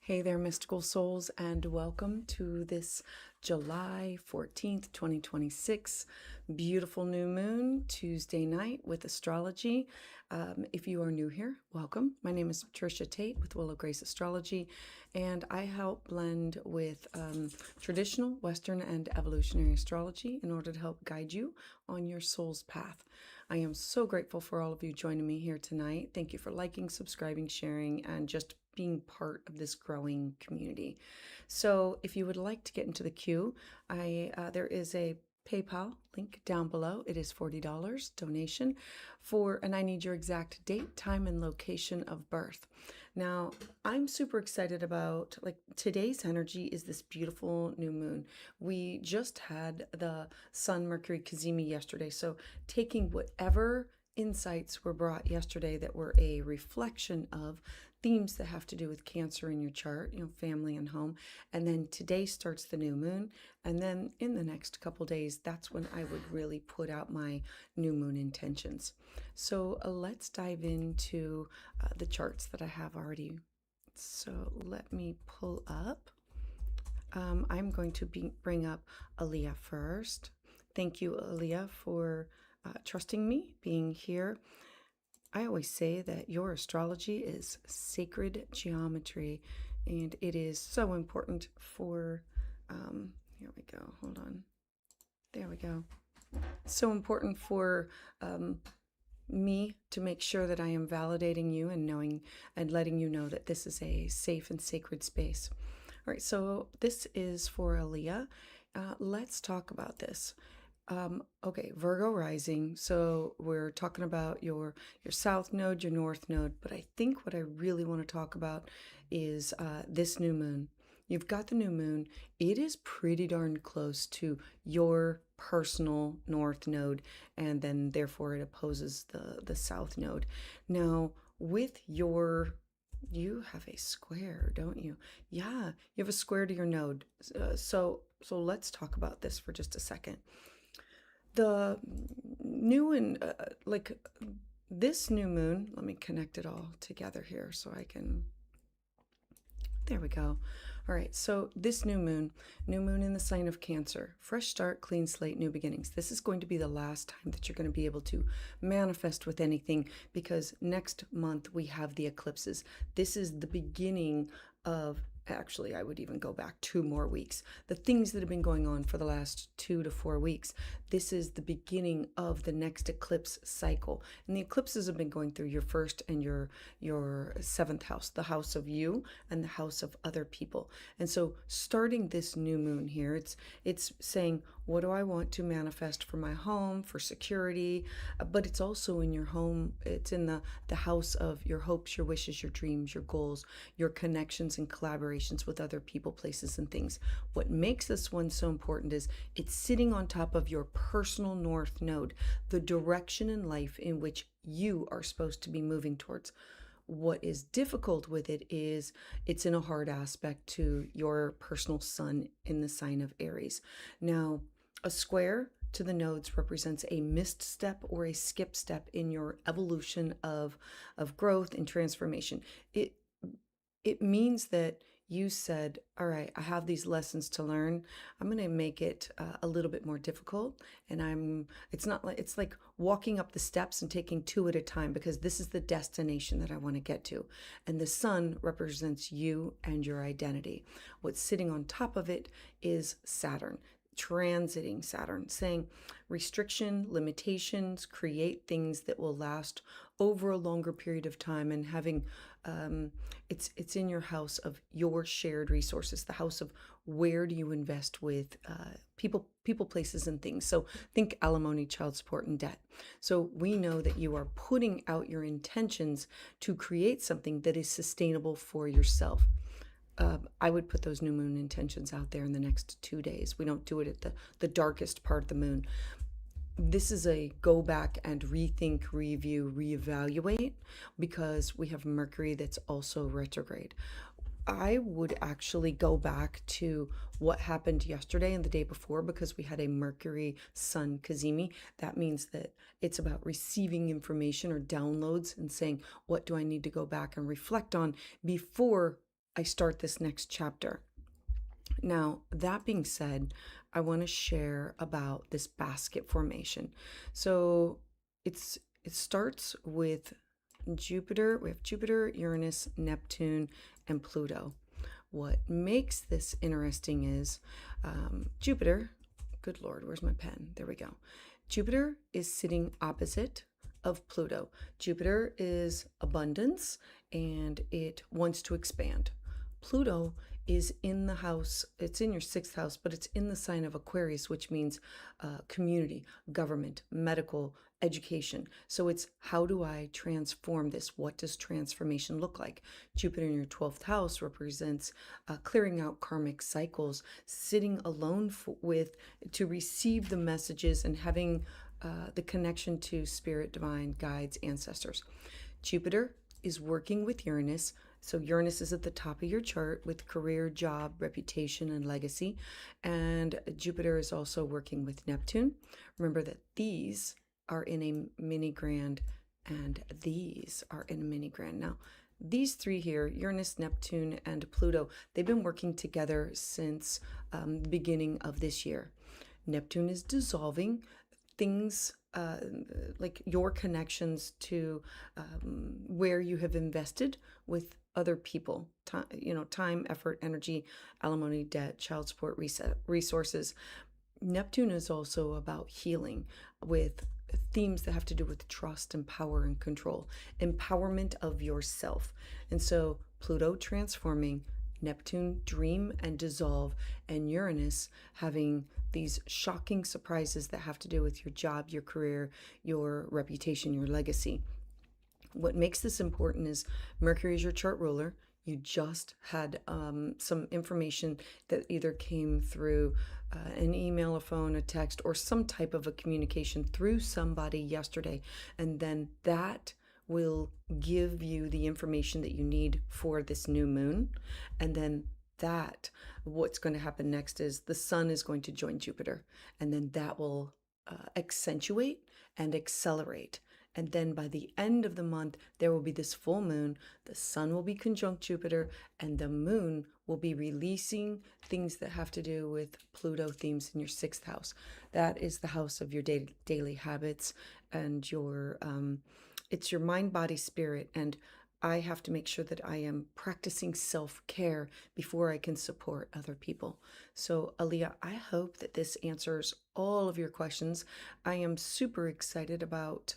Hey there, mystical souls, and welcome to this July 14th, 2026 beautiful new moon Tuesday night with astrology. If you are new here, welcome. My name is Patricia Tate with Willow Astrology, and I help blend with traditional, Western, and evolutionary astrology in order to help guide you on your soul's path. I am so grateful for all of you joining me here tonight. Thank you for liking, subscribing, sharing, and just being part of this growing community. So if you would like to get into the queue, there is a PayPal link down below. It is $40 donation and I need your exact date, time, and location of birth. Now, I'm super excited about, today's energy is this beautiful new moon. We just had the Sun Mercury Cazimi yesterday, so taking whatever insights were brought yesterday that were a reflection of themes that have to do with Cancer in your chart, family and home. And then today starts the new moon. And then in the next couple days, that's when I would really put out my new moon intentions. So let's dive into the charts that I have already. So let me pull up. I'm going to bring up Aaliyah first. Thank you, Aaliyah, for trusting me, being here. I always say that your astrology is sacred geometry, and it is so important for, here we go, hold on, there we go. So important for me to make sure that I am validating you and knowing and letting you know that this is a safe and sacred space. All right, so this is for Aaliyah. Let's talk about this. Okay, Virgo rising. So we're talking about your south node, your north node, but I think what I really want to talk about is this new moon. You've got the new moon. It is pretty darn close to your personal north node, and then therefore it opposes the south node. Now, with you have a square, don't you? Yeah, you have a square to your node. So let's talk about this for just a second. The new and this new moon, let me connect it all together here so I can, there we go. All right, so this new moon in the sign of Cancer, fresh start, clean slate, new beginnings. This is going to be the last time that you're going to be able to manifest with anything, because next month we have the eclipses. This is the beginning of, actually, I would even go back 2 more weeks. The things that have been going on for the last 2 to 4 weeks, this is the beginning of the next eclipse cycle. And the eclipses have been going through your first and your 7th house, the house of you and the house of other people. And so starting this new moon here, it's saying, what do I want to manifest for my home, for security? But it's also in your home. It's in the house of your hopes, your wishes, your dreams, your goals, your connections and collaborations with other people, places, and things. What makes this one so important is it's sitting on top of your personal north node, the direction in life in which you are supposed to be moving towards. What is difficult with it is it's in a hard aspect to your personal sun in the sign of Aries. Now, a square to the nodes represents a missed step or a skip step in your evolution of growth and transformation. It means that you said, all right, I have these lessons to learn. I'm going to make it a little bit more difficult. And it's like walking up the steps and taking 2 at a time, because this is the destination that I want to get to. And the sun represents you and your identity. What's sitting on top of it is Saturn, transiting Saturn, saying restriction, limitations, create things that will last over a longer period of time, and having it's in your house of your shared resources, the house of where do you invest with people, places, and things. So think alimony, child support, and debt. So we know that you are putting out your intentions to create something that is sustainable for yourself. I would put those new moon intentions out there in the next 2 days. We don't do it at the darkest part of the moon. This is a go back and rethink, review, reevaluate, because we have Mercury that's also retrograde. I would actually go back to what happened yesterday and the day before, because we had a Mercury Sun Cazimi. That means that it's about receiving information or downloads and saying, what do I need to go back and reflect on before I start this next chapter. Now, that being said, I want to share about this basket formation. So it starts with Jupiter. We have Jupiter, Uranus, Neptune, and Pluto. What makes this interesting is Jupiter. Good Lord, where's my pen? There we go. Jupiter is sitting opposite of Pluto. Jupiter is abundance and it wants to expand. Pluto is in the house, it's in your sixth house, but it's in the sign of Aquarius, which means community, government, medical, education. So it's how do I transform this? What does transformation look like? Jupiter in your 12th house represents clearing out karmic cycles, sitting alone to receive the messages and having the connection to spirit, divine, guides, ancestors. Jupiter is working with Uranus. So Uranus is at the top of your chart with career, job, reputation, and legacy. And Jupiter is also working with Neptune. Remember that these are in a mini grand and these are in a mini grand. Now, these three here, Uranus, Neptune, and Pluto, they've been working together since the beginning of this year. Neptune is dissolving things like your connections to where you have invested with other people, time, effort, energy, alimony, debt, child support, resources. Neptune is also about healing with themes that have to do with trust and power and control, empowerment of yourself. And so Pluto transforming, Neptune dream and dissolve, and Uranus having these shocking surprises that have to do with your job, your career, your reputation, your legacy. What makes this important is Mercury is your chart ruler. You just had some information that either came through an email, a phone, a text, or some type of a communication through somebody yesterday. And then that will give you the information that you need for this new moon. And then what's going to happen next is the sun is going to join Jupiter. And then that will accentuate and accelerate. And then by the end of the month, there will be this full moon. The sun will be conjunct Jupiter, and the moon will be releasing things that have to do with Pluto themes in your sixth house. That is the house of your daily habits and it's your mind, body, spirit. And I have to make sure that I am practicing self-care before I can support other people. So, Aaliyah, I hope that this answers all of your questions. I am super excited about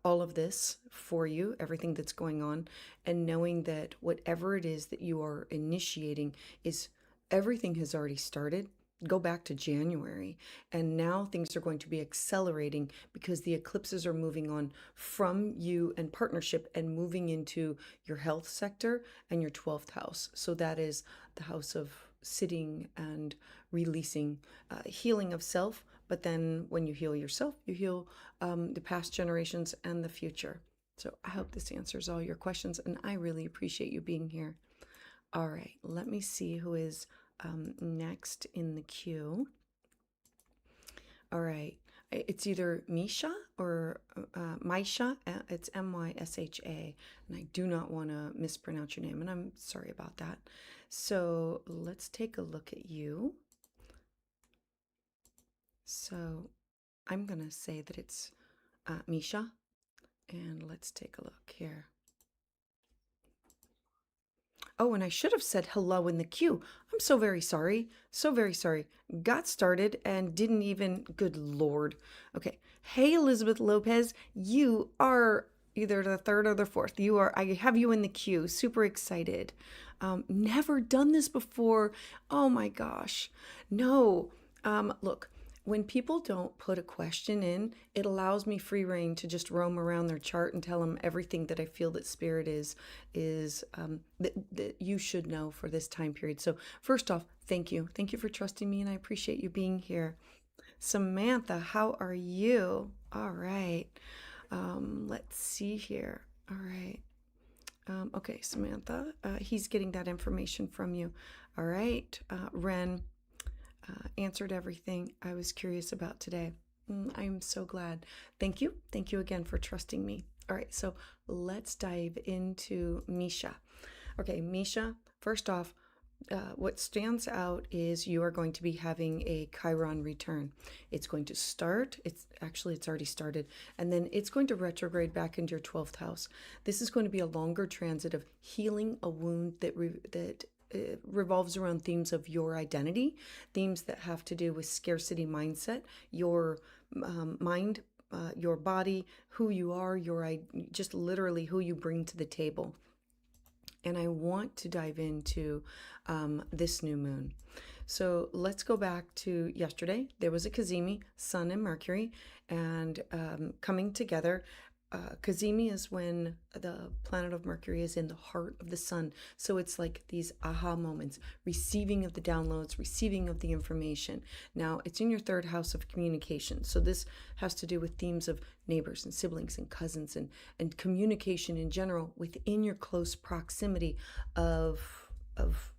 all of this for you, everything that's going on, and knowing that whatever it is that you are initiating is everything has already started. Go back to January, and now things are going to be accelerating because the eclipses are moving on from you and partnership and moving into your health sector and your 12th house. So that is the house of sitting and releasing, healing of self. But then when you heal yourself, you heal the past generations and the future. So I hope this answers all your questions, and I really appreciate you being here. All right, let me see who is next in the queue. All right, it's either Misha or Mysha. It's Mysha, and I do not want to mispronounce your name, and I'm sorry about that. So let's take a look at you. So I'm gonna say that it's Misha, and let's take a look here. Oh, and I should have said hello in the queue. I'm so very sorry. So very sorry. Got started and didn't even, good Lord. Okay. Hey, Elizabeth Lopez, you are either the third or the fourth. I have you in the queue. Super excited. Never done this before. Oh my gosh. No. Look, when people don't put a question in, it allows me free reign to just roam around their chart and tell them everything that I feel that spirit is that you should know for this time period. So first off, thank you. Thank you for trusting me, and I appreciate you being here. Samantha, how are you? All right. Let's see here. All right. Okay, Samantha, he's getting that information from you. All right. Ren, answered everything I was curious about today. I'm so glad. Thank you. Thank you again for trusting me. All right, so let's dive into Misha. Okay, Misha, first off, what stands out is you are going to be having a Chiron return. It's going to start, it's already started, and then it's going to retrograde back into your 12th house. This is going to be a longer transit of healing a wound that revolves around themes of your identity, themes that have to do with scarcity mindset, your mind, your body, who you are, just literally who you bring to the table. And I want to dive into this new moon. So let's go back to yesterday. There was a Cazimi, Sun and Mercury, and coming together. Cazimi is when the planet of Mercury is in the heart of the Sun. So it's like these aha moments, receiving of the downloads, receiving of the information. Now, it's in your third house of communication. So this has to do with themes of neighbors and siblings and cousins and communication in general within your close proximity of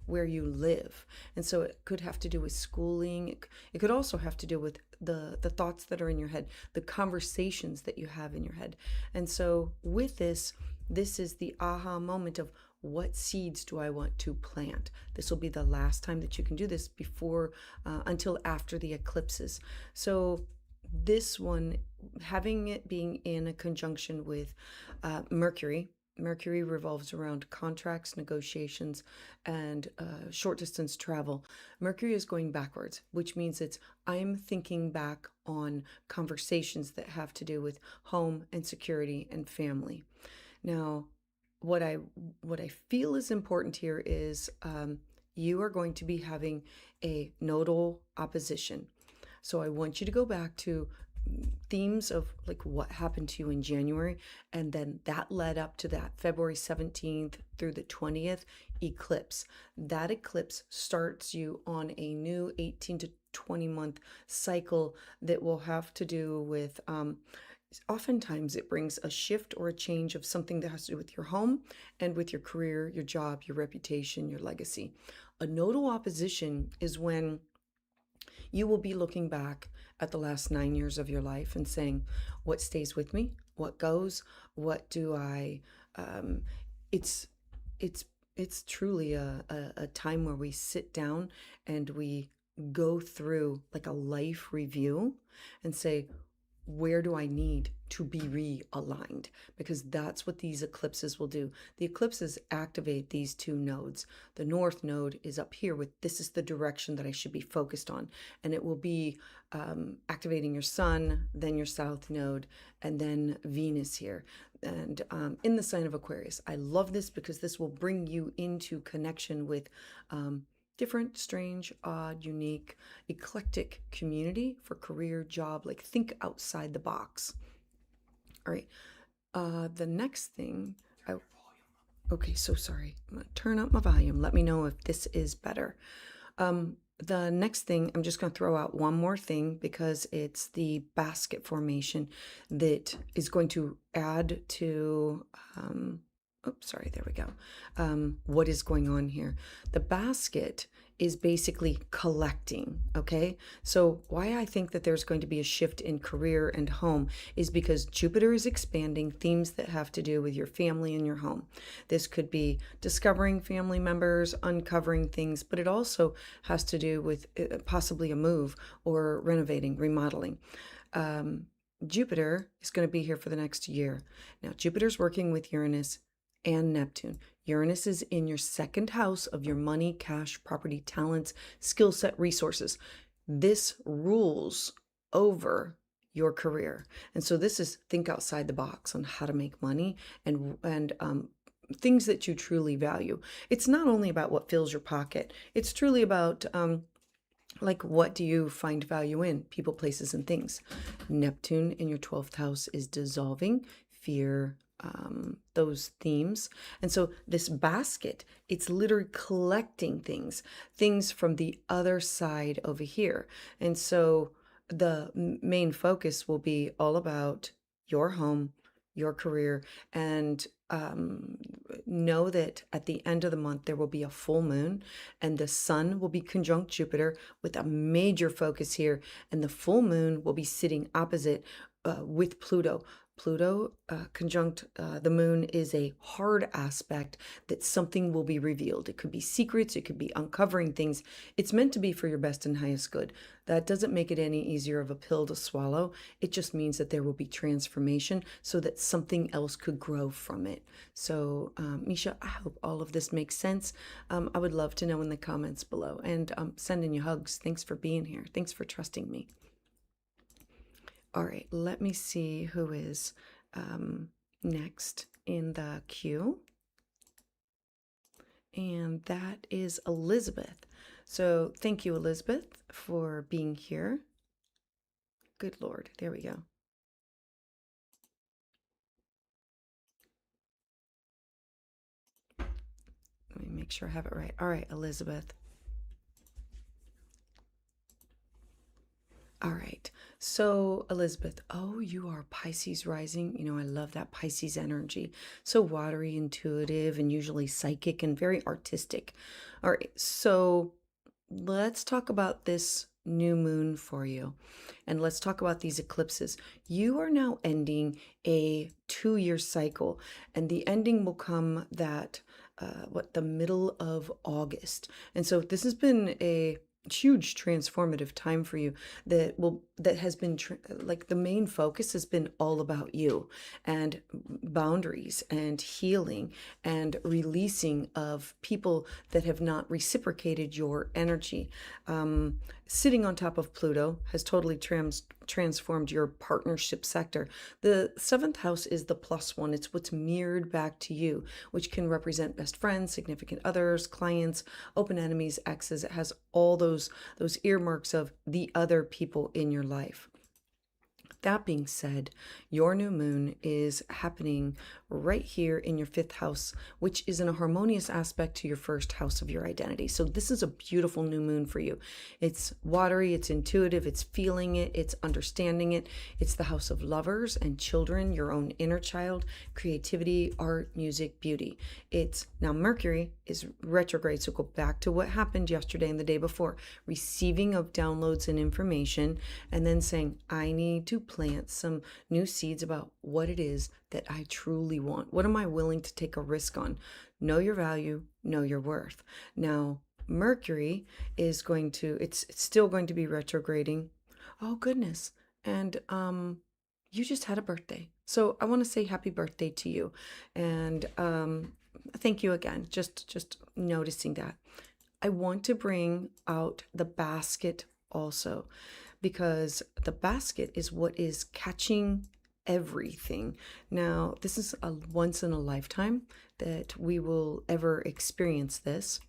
where you live. And so it could have to do with schooling. It could also have to do with the thoughts that are in your head, the conversations that you have in your head. And so with this is the aha moment of what seeds do I want to plant. This will be the last time that you can do this before until after the eclipses. So this one, having it being in a conjunction with Mercury revolves around contracts, negotiations, and short distance travel. Mercury is going backwards, which means I'm thinking back on conversations that have to do with home and security and family. Now, what I feel is important here is you are going to be having a nodal opposition. So I want you to go back to themes of like what happened to you in January, and then that led up to that February 17th through the 20th eclipse. That eclipse starts you on a new 18 to 20 month cycle that will have to do with oftentimes it brings a shift or a change of something that has to do with your home and with your career, your job, your reputation, your legacy. A nodal opposition is when you will be looking back at the last 9 years of your life and saying, what stays with me? What goes? What do I, it's truly a time where we sit down and we go through like a life review and say, where do I need to be realigned? Because that's what these eclipses will do. The eclipses activate these two nodes. The north node is up here with, this is the direction that I should be focused on. And it will be activating your sun, then your south node, and then Venus here. And in the sign of Aquarius. I love this because this will bring you into connection with different, strange, odd, unique, eclectic community for career, job, like think outside the box. All right. The next thing, okay, so sorry. I'm gonna turn up my volume. Let me know if this is better. The next thing, I'm just going to throw out one more thing because it's the basket formation that is going to add to, sorry, there we go. What is going on here? The basket is basically collecting, okay? So why I think that there's going to be a shift in career and home is because Jupiter is expanding themes that have to do with your family and your home. This could be discovering family members, uncovering things, but it also has to do with possibly a move or renovating, remodeling. Jupiter is going to be here for the next year. Now, Jupiter's working with Uranus and Neptune. Uranus is in your second house of your money, cash, property, talents, skill set, resources. This rules over your career. And so this is think outside the box on how to make money and things that you truly value. It's not only about what fills your pocket. It's truly about like what do you find value in? People, places, and things. Neptune in your 12th house is dissolving fear, those themes. And so this basket, it's literally collecting things from the other side over here. And so the main focus will be all about your home, your career, and know that at the end of the month there will be a full moon and the sun will be conjunct Jupiter with a major focus here, and the full moon will be sitting opposite with Pluto. Pluto conjunct the moon is a hard aspect that something will be revealed. It could be secrets, it could be uncovering things. It's meant to be for your best and highest good. That doesn't make it any easier of a pill to swallow. It just means that there will be transformation so that something else could grow from it. So, Misha, I hope all of this makes sense. I would love to know in the comments below, and sending you hugs. Thanks for being here. Thanks for trusting me. All right, let me see who is next in the queue. And that is Elizabeth. So thank you, Elizabeth, for being here. Good Lord, there we go. Let me make sure I have it right. All right, Elizabeth. All right. So, Elizabeth, oh, you are Pisces rising. You know, I love that Pisces energy. So watery, intuitive, and usually psychic and very artistic. All right. So, let's talk about this new moon for you. And let's talk about these eclipses. You are now ending a 2-year cycle, and the ending will come that the middle of August. And so this has been a huge transformative time for you that has been like the main focus has been all about you and boundaries and healing and releasing of people that have not reciprocated your energy. Sitting on top of Pluto has totally transformed your partnership sector. The 7th house is the +1. It's what's mirrored back to you, which can represent best friends, significant others, clients, open enemies, exes. It has all those earmarks of the other people in your life. That being said, your new moon is happening right here in your 5th house, which is in a harmonious aspect to your 1st house of your identity. So this is a beautiful new moon for you. It's watery, it's intuitive, it's feeling it, it's understanding it. It's the house of lovers and children, your own inner child, creativity, art, music, beauty. It's now Mercury is retrograde, so go back to what happened yesterday and the day before, receiving of downloads and information, and then saying, I need to plant some new seeds about what it is that I truly want. What am I willing to take a risk on? Know your value, know your worth. Now, Mercury is going to, it's still going to be retrograding. Oh, goodness. And you just had a birthday. So I want to say happy birthday to you. And thank you again. Just noticing that. I want to bring out the basket also, because the basket is what is catching everything. Now, this is a once in a lifetime that we will ever experience this.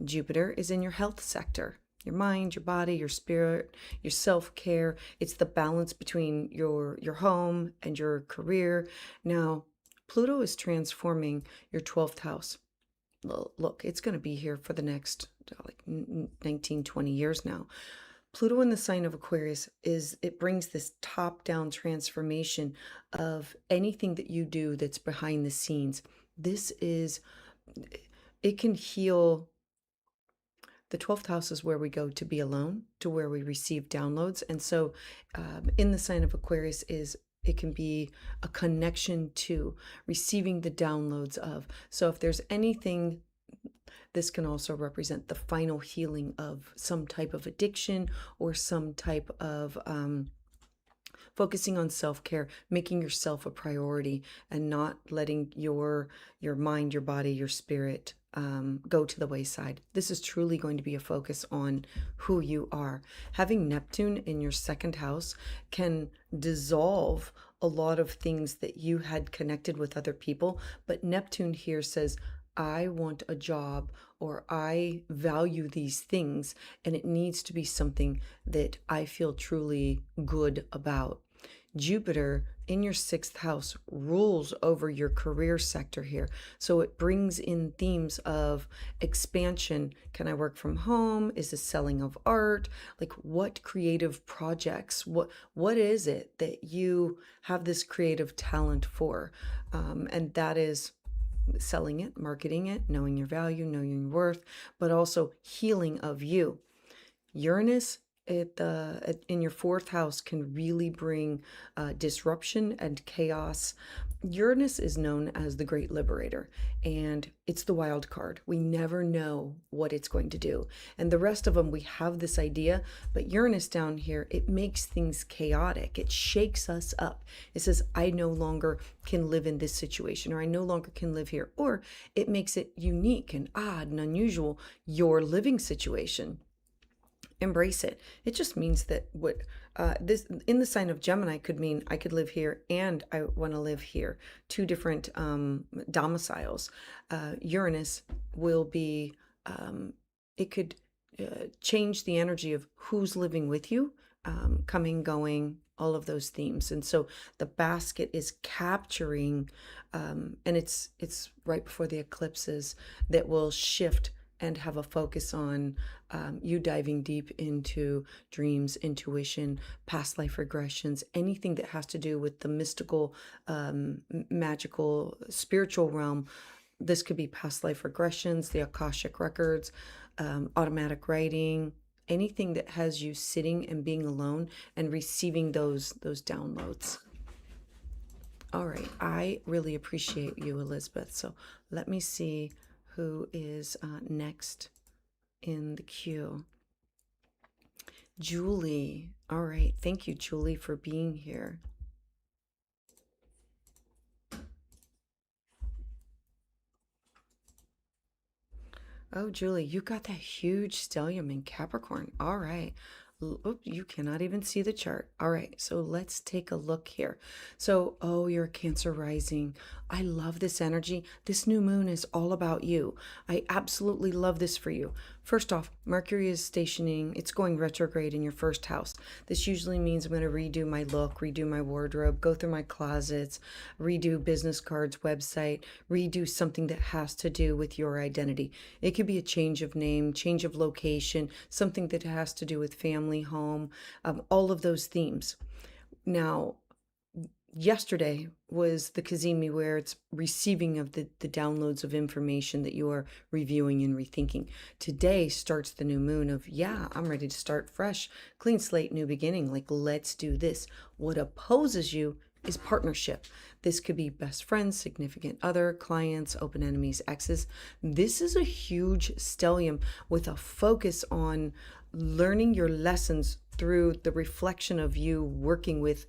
Jupiter is in your health sector, your mind, your body, your spirit, your self-care. It's the balance between your home and your career. Now, Pluto is transforming your 12th house. Look, it's going to be here for the next like 19, 20 years now. Pluto in the sign of Aquarius it brings this top-down transformation of anything that you do that's behind the scenes. It can heal. The 12th house is where we go to be alone, to where we receive downloads. And so in the sign of Aquarius it can be a connection to receiving the downloads of. So if there's anything, this can also represent the final healing of some type of addiction or some type of focusing on self-care, making yourself a priority and not letting your mind, your body, your spirit go to the wayside. This is truly going to be a focus on who you are. Having Neptune in your 2nd house can dissolve a lot of things that you had connected with other people, but Neptune here says, I want a job, or I value these things, and it needs to be something that I feel truly good about. Jupiter in your 6th house rules over your career sector here. So it brings in themes of expansion. Can I work from home? Is this selling of art? Like, what creative projects? What is it that you have this creative talent for? And that is selling it, marketing it, knowing your value, knowing your worth, but also healing of you. Uranus In your fourth house can really bring disruption and chaos. Uranus is known as the great liberator, and it's the wild card. We never know what it's going to do. And the rest of them, we have this idea, but Uranus down here, it makes things chaotic. It shakes us up. It says, I no longer can live in this situation, or I no longer can live here. Or it makes it unique and odd and unusual, your living situation. Embrace it. It just means that what this in the sign of Gemini could mean I could live here and I want to live here. Two different domiciles. Uranus will be, it could change the energy of who's living with you, coming, going, all of those themes. And so the basket is capturing, and it's right before the eclipses that will shift and have a focus on you diving deep into dreams, intuition, past life regressions, anything that has to do with the mystical, magical, spiritual realm. This could be past life regressions, the Akashic records, automatic writing, anything that has you sitting and being alone and receiving those downloads. All right, I really appreciate you, Elizabeth. So let me see who is next in the queue. Julie. All right. Thank you, Julie, for being here. Oh, Julie, you got that huge stellium in Capricorn. All right. Oop, you cannot even see the chart. All right, so let's take a look here. So, oh, you're a Cancer rising. I love this energy. This new moon is all about you. I absolutely love this for you. First off, Mercury is stationing, it's going retrograde in your first house. This usually means I'm going to redo my look, redo my wardrobe, go through my closets, redo business cards, website, redo something that has to do with your identity. It could be a change of name, change of location, something that has to do with family, home, all of those themes. Now, yesterday was the Kazemi, where it's receiving of the downloads of information that you are reviewing and rethinking. Today starts the new moon of, yeah, I'm ready to start fresh, clean slate, new beginning. Like, let's do this. What opposes you is partnership. This could be best friends, significant other, clients, open enemies, exes. This is a huge stellium with a focus on learning your lessons through the reflection of you working with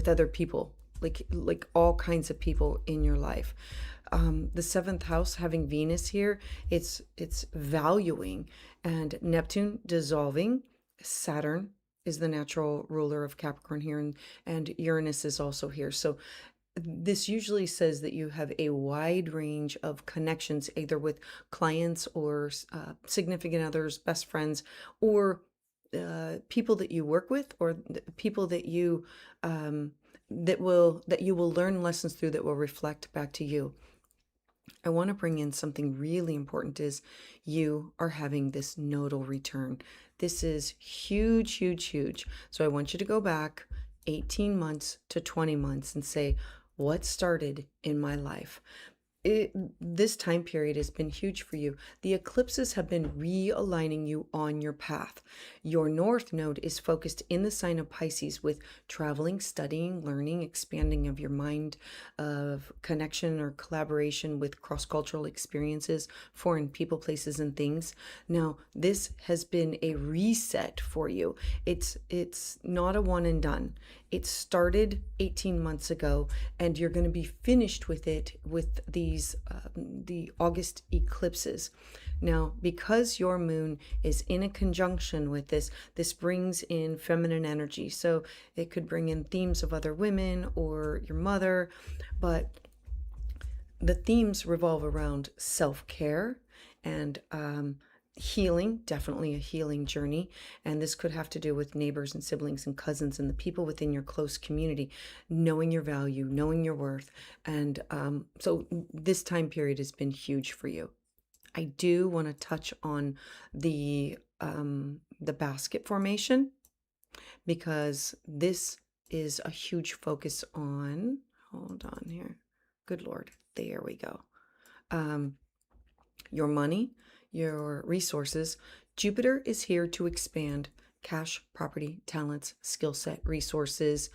other people, like all kinds of people in your life. The seventh house having Venus here, it's valuing, and Neptune dissolving. Saturn is the natural ruler of Capricorn here, and Uranus is also here. So this usually says that you have a wide range of connections, either with clients or significant others, best friends, or people that you work with, or people that you that you will learn lessons through, that will reflect back to you. I want to bring in something really important, is you are having this nodal return. This is huge, huge, huge. So I want you to go back 18 months to 20 months and say, what started in my life? This time period has been huge for you. The eclipses have been realigning you on your path. Your north node is focused in the sign of Pisces, with traveling, studying, learning, expanding of your mind, of connection or collaboration with cross-cultural experiences, foreign people, places, and things. Now, this has been a reset for you. It's not a one and done. It started 18 months ago, and you're going to be finished with it with these the August eclipses. Now, because your moon is in a conjunction with this brings in feminine energy. So it could bring in themes of other women or your mother, but the themes revolve around self-care and healing, definitely a healing journey. And this could have to do with neighbors and siblings and cousins and the people within your close community, knowing your value, knowing your worth. And so this time period has been huge for you. I do want to touch on the basket formation, because this is a huge focus on, hold on here. Good Lord. There we go. Your money, your resources. Jupiter is here to expand. cash, property, talents, skill set, resources.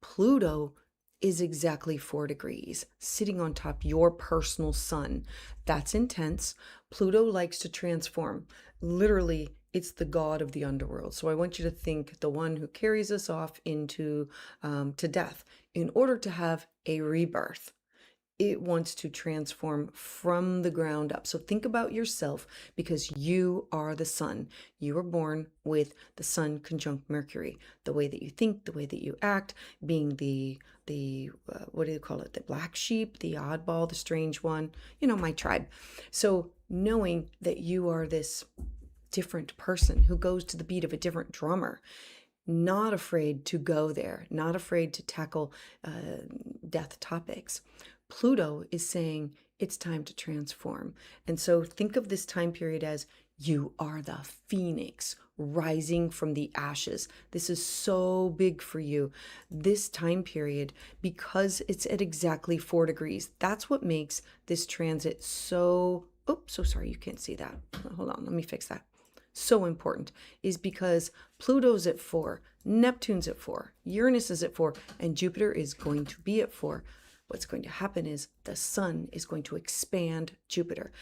Pluto is exactly 4 degrees, sitting on top your personal sun. That's intense. Pluto likes to transform. Literally, it's the god of the underworld. So I want you to think the one who carries us off into to death in order to have a rebirth. It wants to transform from the ground up. So think about yourself, because you are the sun. You were born with the sun conjunct Mercury. The way that you think, the way that you act, being the what do you call it? The black sheep, the oddball, the strange one, my tribe. So knowing that you are this different person who goes to the beat of a different drummer, not afraid to go there, not afraid to tackle death topics. Pluto is saying it's time to transform. And so think of this time period as you are the phoenix rising from the ashes. This is so big for you. This time period, because it's at exactly 4 degrees, that's what makes this transit so, so sorry, you can't see that. Hold on, let me fix that. So important is because Pluto's at 4, Neptune's at 4, Uranus is at 4, and Jupiter is going to be at 4. What's going to happen is the sun is going to expand Jupiter.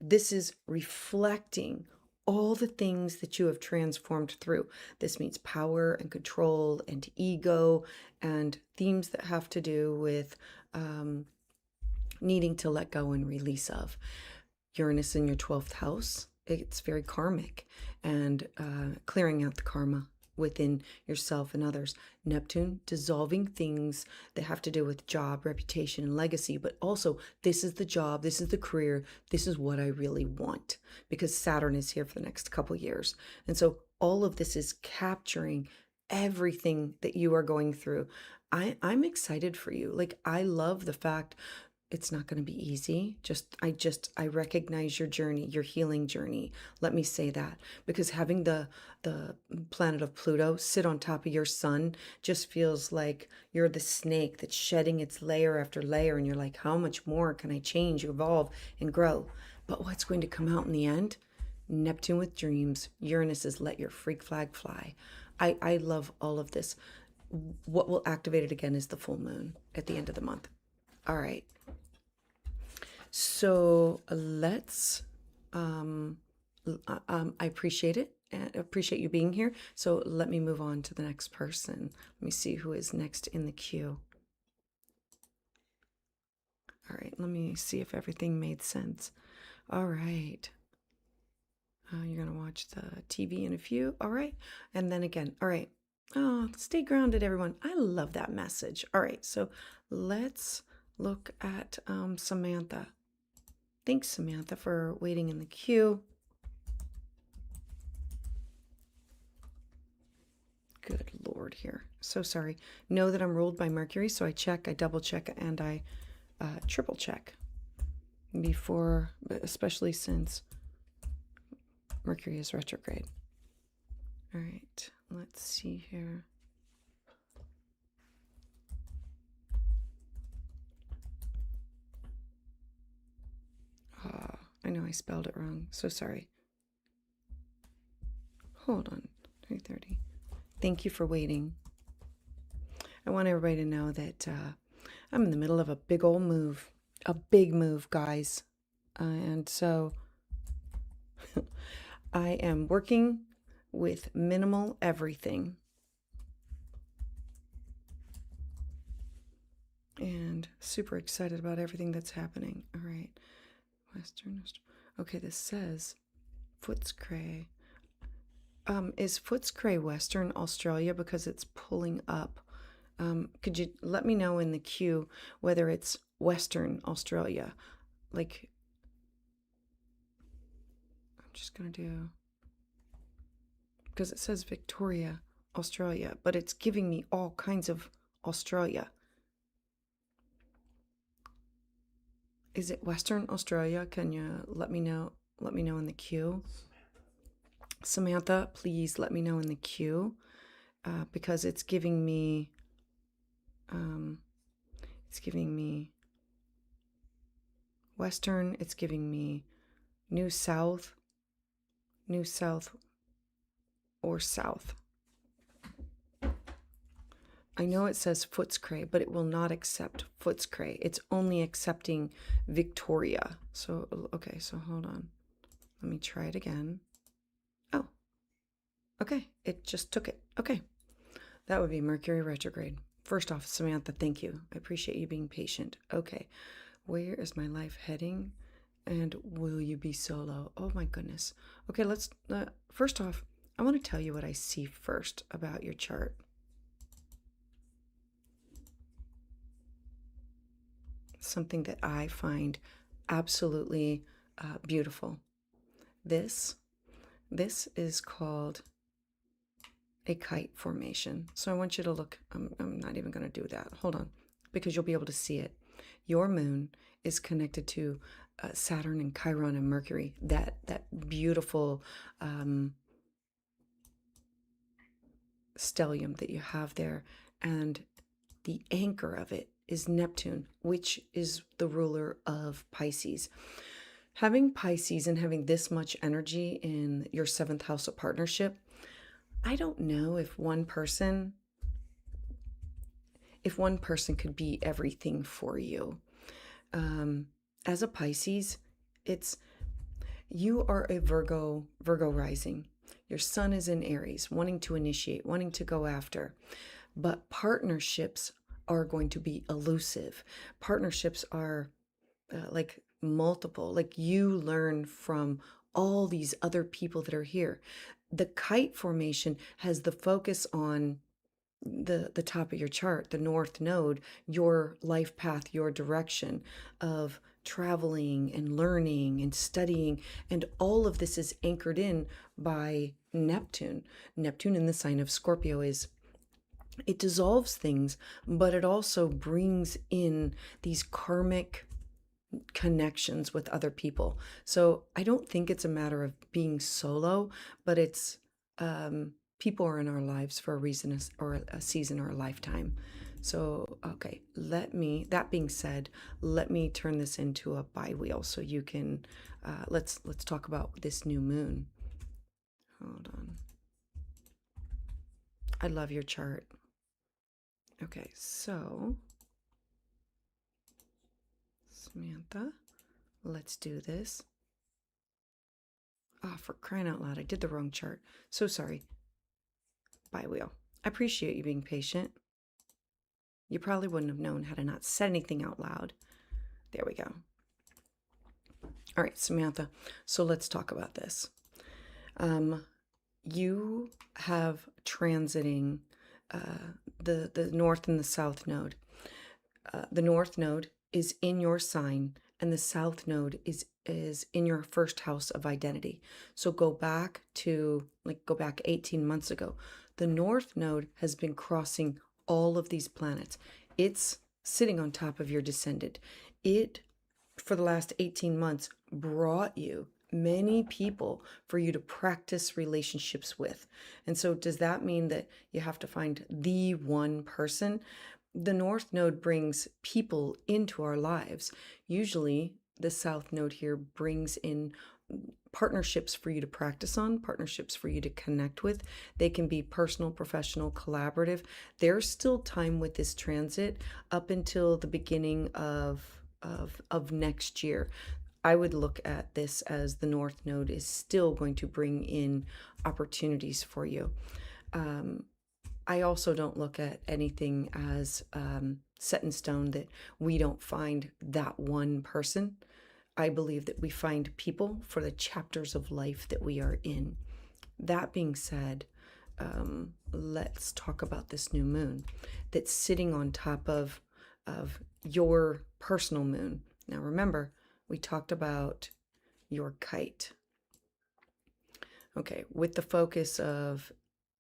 This is reflecting all the things that you have transformed through. This means power and control and ego and themes that have to do with needing to let go and release of. Uranus in your 12th house, it's very karmic and clearing out the karma within yourself and others. Neptune, dissolving things that have to do with job, reputation, and legacy, but also this is the job, this is the career, this is what I really want, because Saturn is here for the next couple years. And so all of this is capturing everything that you are going through. I'm excited for you. Like, I love the fact it's not going to be easy. I recognize your journey, your healing journey. Let me say that, because having the planet of Pluto sit on top of your sun just feels like you're the snake that's shedding its layer after layer. And you're like, how much more can I change, evolve, and grow? But what's going to come out in the end? Neptune with dreams. Uranus is let your freak flag fly. I love all of this. What will activate it again is the full moon at the end of the month. All right. So let's, I appreciate it and appreciate you being here. So let me move on to the next person. Let me see who is next in the queue. All right, let me see if everything made sense. All right. You're going to watch the TV in a few. All right. And then again, all right. Oh, stay grounded, everyone. I love that message. All right. So let's look at Samantha. Thanks, Samantha, for waiting in the queue. Good Lord here. So sorry. Know that I'm ruled by Mercury, so I check, I double check, and I triple check before, especially since Mercury is retrograde. All right, let's see here. I know I spelled it wrong. So sorry. Hold on. 3:30. Thank you for waiting. I want everybody to know that I'm in the middle of a big old move. A big move, guys. And so I am working with minimal everything. And super excited about everything that's happening. All right. Western. Okay, this says Footscray. Is Footscray Western Australia? Because it's pulling up. Could you let me know in the queue whether it's Western Australia? Like, I'm just going to do, because it says Victoria, Australia, but it's giving me all kinds of Australia. Is it Western Australia? Can you let me know? Let me know in the queue. Samantha, please let me know in the queue, because it's giving me Western, it's giving me New South, or south. I know it says Footscray, but it will not accept Footscray. It's only accepting Victoria. So, okay, so hold on. Let me try it again. Oh, okay, it just took it. Okay, that would be Mercury retrograde. First off, Samantha, thank you. I appreciate you being patient. Okay, where is my life heading? And will you be solo? Oh my goodness. Okay, let's, first off, I want to tell you what I see first about your chart. Something that I find absolutely beautiful. This is called a kite formation. So I want you to look. I'm not even going to do that. Hold on, because you'll be able to see it. Your moon is connected to Saturn and Chiron and Mercury. That beautiful stellium that you have there, and the anchor of it is Neptune, which is the ruler of Pisces. Having Pisces and having this much energy in your 7th house of partnership, I don't know if one person could be everything for you. As a Pisces, you are a Virgo rising. Your sun is in Aries, wanting to initiate, wanting to go after. But partnerships are going to be elusive. Partnerships are like multiple. Like you learn from all these other people that are here. The kite formation has the focus on the top of your chart, the north node, your life path, your direction of traveling and learning and studying. And all of this is anchored in by Neptune. Neptune in the sign of Scorpio it dissolves things, but it also brings in these karmic connections with other people. So I don't think it's a matter of being solo, but it's people are in our lives for a reason or a season or a lifetime. So, okay, that being said, let me turn this into a bi-wheel so you can, let's talk about this new moon. Hold on. I love your chart. Okay, so Samantha, let's do this. Ah, for crying out loud, I did the wrong chart. So sorry. Bi-wheel. I appreciate you being patient. You probably wouldn't have known had I not said anything out loud. There we go. All right, Samantha, so let's talk about this. You have transiting the north and the south node. The north node is in your sign, and the south node is in your first house of identity. So go back 18 months ago. The north node has been crossing all of these planets. It's sitting on top of your descendant. It, for the last 18 months, brought you many people for you to practice relationships with. And so does that mean that you have to find the one person? The north node brings people into our lives. Usually the south node here brings in partnerships for you to practice on, partnerships for you to connect with. They can be personal, professional, collaborative. There's still time with this transit up until the beginning of next year. I would look at this as the north node is still going to bring in opportunities for you. I also don't look at anything as set in stone that we don't find that one person. I believe that we find people for the chapters of life that we are in. That being said, let's talk about this new moon that's sitting on top of your personal moon. Now remember, we talked about your kite. Okay, with the focus of,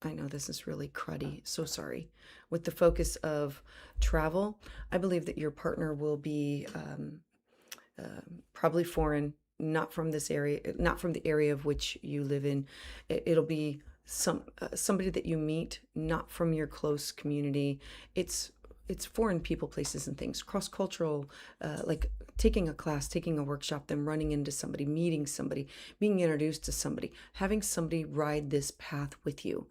I know this is really cruddy, so sorry. With the focus of travel, I believe that your partner will be probably foreign, not from this area, not from the area of which you live in. It'll be somebody that you meet, not from your close community. It's it's foreign people, places, and things, cross-cultural, like taking a class, taking a workshop, then running into somebody, meeting somebody, being introduced to somebody, having somebody ride this path with you.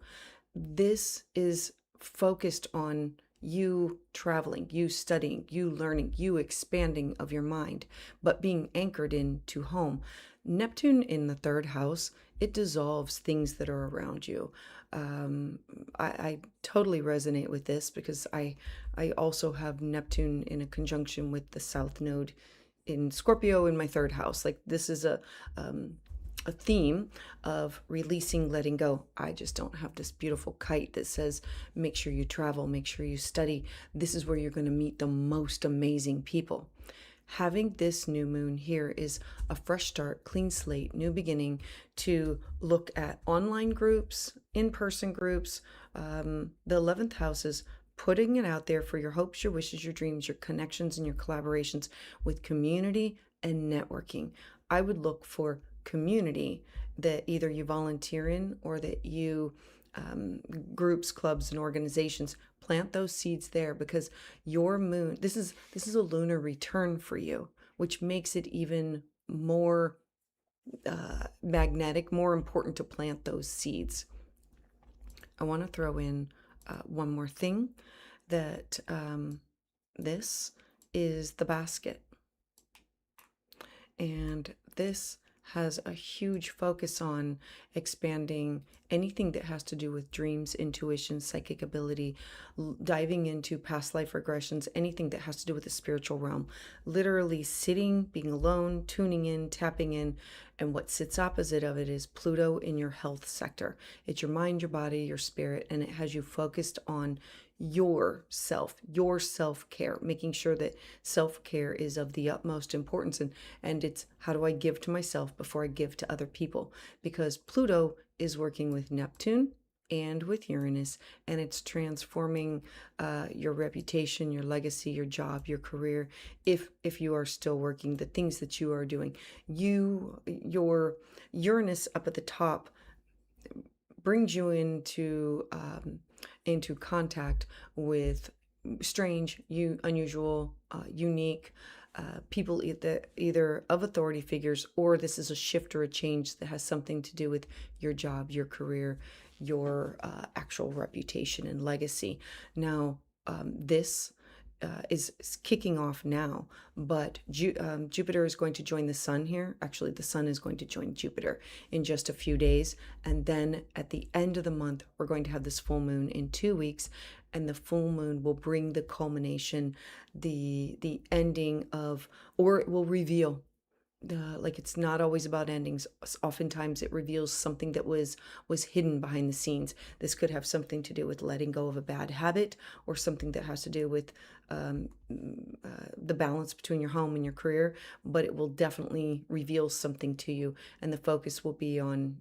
This is focused on you traveling, you studying, you learning, you expanding of your mind, but being anchored into home. Neptune in the third house, it dissolves things that are around you. I totally resonate with this because I also have Neptune in a conjunction with the South Node in Scorpio in my third house. Like this is a theme of releasing, letting go. I just don't have this beautiful kite that says, make sure you travel, make sure you study. This is where you're going to meet the most amazing people. Having this new moon here is a fresh start, clean slate, new beginning to look at online groups, in-person groups. The 11th house is putting it out there for your hopes, your wishes, your dreams, your connections, and your collaborations with community and networking. I would look for community that either you volunteer in or that you groups, clubs, and organizations, plant those seeds there, because your moon, this is a lunar return for you, which makes it even more magnetic, more important to plant those seeds. I want to throw in one more thing, that this is the basket, and this has a huge focus on expanding anything that has to do with dreams, intuition, psychic ability, diving into past life regressions, anything that has to do with the spiritual realm. Literally sitting, being alone, tuning in, tapping in. And what sits opposite of it is Pluto in your health sector. It's your mind, your body, your spirit, and it has you focused on your self-care, making sure that self-care is of the utmost importance. And it's, how do I give to myself before I give to other people? Because Pluto is working with Neptune and with Uranus, and it's transforming your reputation, your legacy, your job, your career. If you are still working, the things that you are doing, your Uranus up at the top brings you into contact with strange, unusual, unique people, either of authority figures, or this is a shift or a change that has something to do with your job, your career, your actual reputation and legacy. Now, this is kicking off now, but Jupiter is going to join the sun here. Actually, the sun is going to join Jupiter in just a few days. And then at the end of the month, we're going to have this full moon in 2 weeks. And the full moon will bring the culmination, the ending of, or it will reveal. Like, it's not always about endings. Oftentimes it reveals something that was hidden behind the scenes. This could have something to do with letting go of a bad habit, or something that has to do with the balance between your home and your career, but it will definitely reveal something to you, and the focus will be on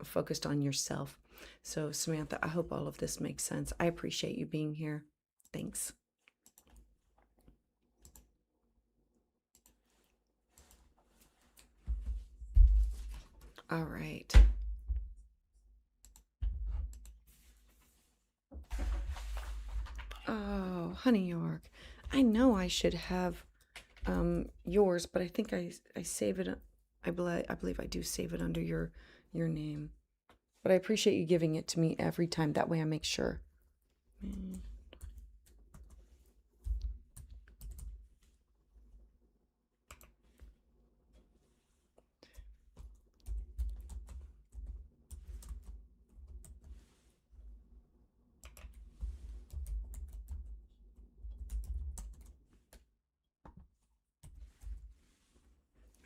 focused on yourself. So Samantha, I hope all of this makes sense. I appreciate you being here. Thanks. All right. Oh, Honey York. I know I should have yours, but I think I save it. I believe I do save it under your name. But I appreciate you giving it to me every time. That way I make sure.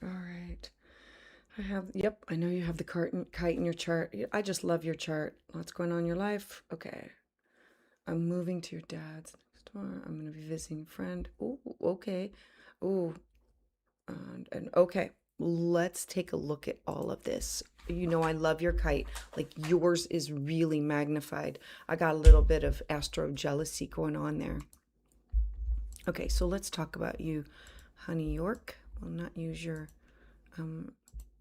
All right. Yep, I know you have the kite in your chart. I just love your chart. Lots going on in your life. Okay. I'm moving to your dad's next door. I'm going to be visiting a friend. Oh, okay. Oh, and okay. Let's take a look at all of this. You know, I love your kite. Like, yours is really magnified. I got a little bit of astro jealousy going on there. Okay, so let's talk about you, Honey York. We'll not use your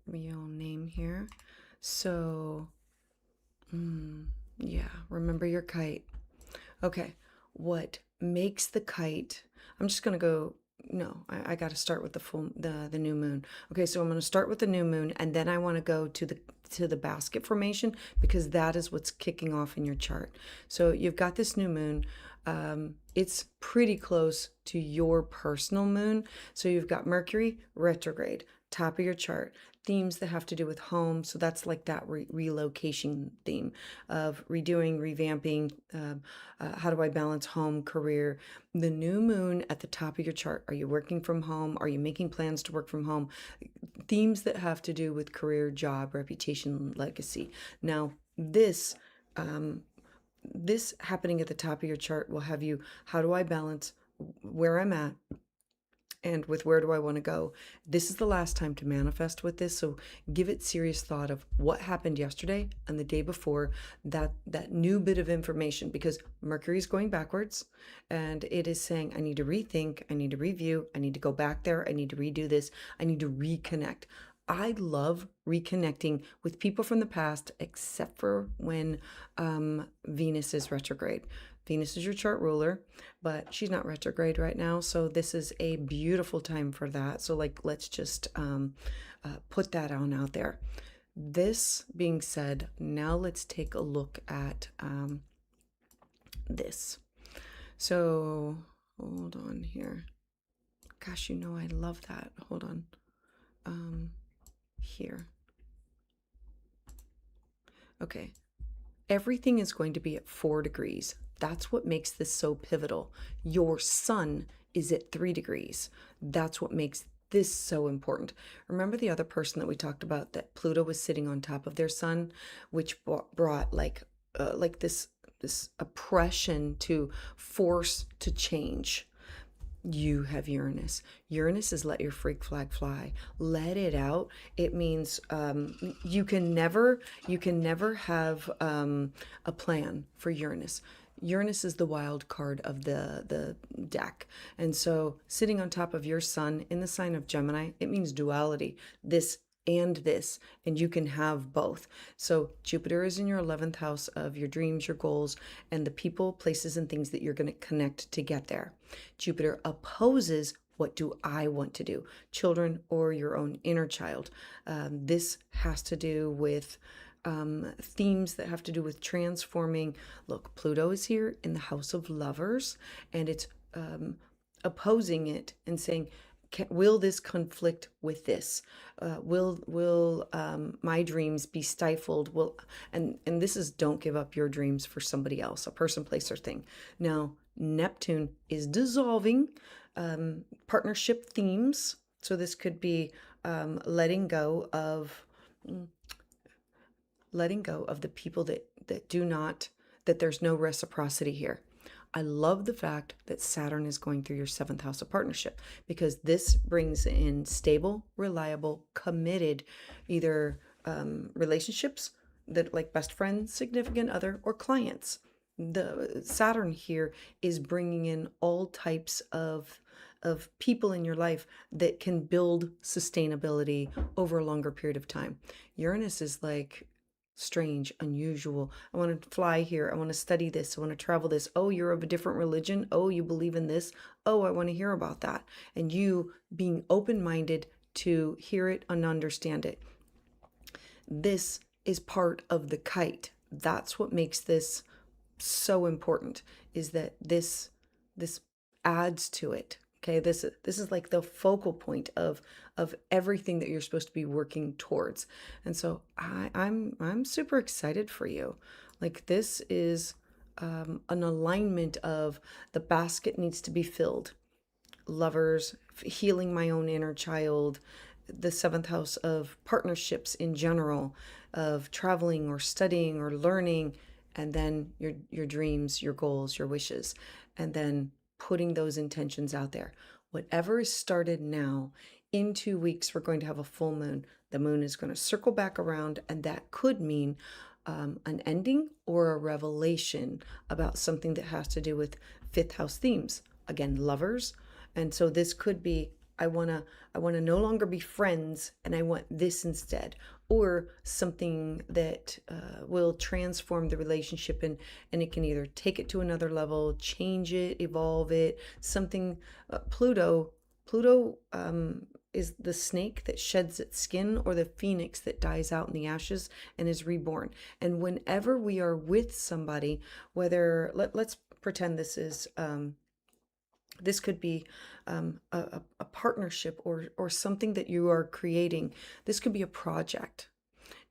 real name here. So, yeah, remember your kite. Okay, what makes the kite, I'm just going to go, no, I got to start with the new moon. Okay, so I'm going to start with the new moon, and then I want to go to the basket formation, because that is what's kicking off in your chart. So you've got this new moon. It's pretty close to your personal moon. So you've got Mercury retrograde, top of your chart. Themes that have to do with home. So that's like that relocation theme of redoing, revamping. How do I balance home, career? The new moon at the top of your chart. Are you working from home? Are you making plans to work from home? Themes that have to do with career, job, reputation, legacy. Now, this happening at the top of your chart will have you, how do I balance where I'm at and with where do I want to go? This is the last time to manifest with this, so give it serious thought of what happened yesterday and the day before, that new bit of information, because Mercury is going backwards and it is saying, I need to rethink, I need to review, I need to go back there, I need to redo this, I need to reconnect. I love reconnecting with people from the past, except for when Venus is retrograde. Venus is your chart ruler, but she's not retrograde right now. So this is a beautiful time for that. So let's just put that on out there. This being said, now let's take a look at this. So hold on here. Gosh, I love that. Hold on. Here. Okay. Everything is going to be at 4 degrees. That's what makes this so pivotal. Your sun is at 3 degrees. That's what makes this so important. Remember the other person that we talked about, that Pluto was sitting on top of their sun, which brought like this oppression to force to change. You have Uranus. Uranus is let your freak flag fly. Let it out. It means you can never have a plan for Uranus. Uranus is the wild card of the deck. And so sitting on top of your sun in the sign of Gemini, it means duality. This and this, and you can have both. So Jupiter is in your 11th house of your dreams, your goals, and the people, places, and things that you're going to connect to get there. Jupiter opposes what do I want to do, children or your own inner child. This has to do with themes that have to do with transforming. Look, Pluto is here in the house of lovers, and it's opposing it and saying, will this conflict with this? Will my dreams be stifled? And this is, don't give up your dreams for somebody else, a person, place, or thing. Now, Neptune is dissolving partnership themes. So this could be letting go of the people that there's no reciprocity here. I love the fact that Saturn is going through your 7th house of partnership, because this brings in stable, reliable, committed, either relationships that like best friends, significant other, or clients. The Saturn here is bringing in all types of people in your life that can build sustainability over a longer period of time. Uranus is like strange, unusual. I want to fly here. I want to study this. I want to travel this. Oh, you're of a different religion. Oh, you believe in this. Oh, I want to hear about that. And you being open-minded to hear it and understand it. This is part of the kite. That's what makes this so important, is that this adds to it. Okay, this is like the focal point of everything that you're supposed to be working towards. And so I'm super excited for you. Like, this is an alignment of the basket needs to be filled. Lovers, healing my own inner child, the 7th house of partnerships in general, of traveling or studying or learning, and then your dreams, your goals, your wishes, and then putting those intentions out there. Whatever is started now, in 2 weeks, we're going to have a full moon. The moon is going to circle back around, and that could mean an ending or a revelation about something that has to do with 5th house themes. Again, lovers. And so this could be I want to no longer be friends, and I want this instead, or something that will transform the relationship, and it can either take it to another level, change it, evolve it, something. Pluto is the snake that sheds its skin, or the phoenix that dies out in the ashes and is reborn. And whenever we are with somebody, whether let's pretend this could be a partnership, or something that you are creating. This could be a project,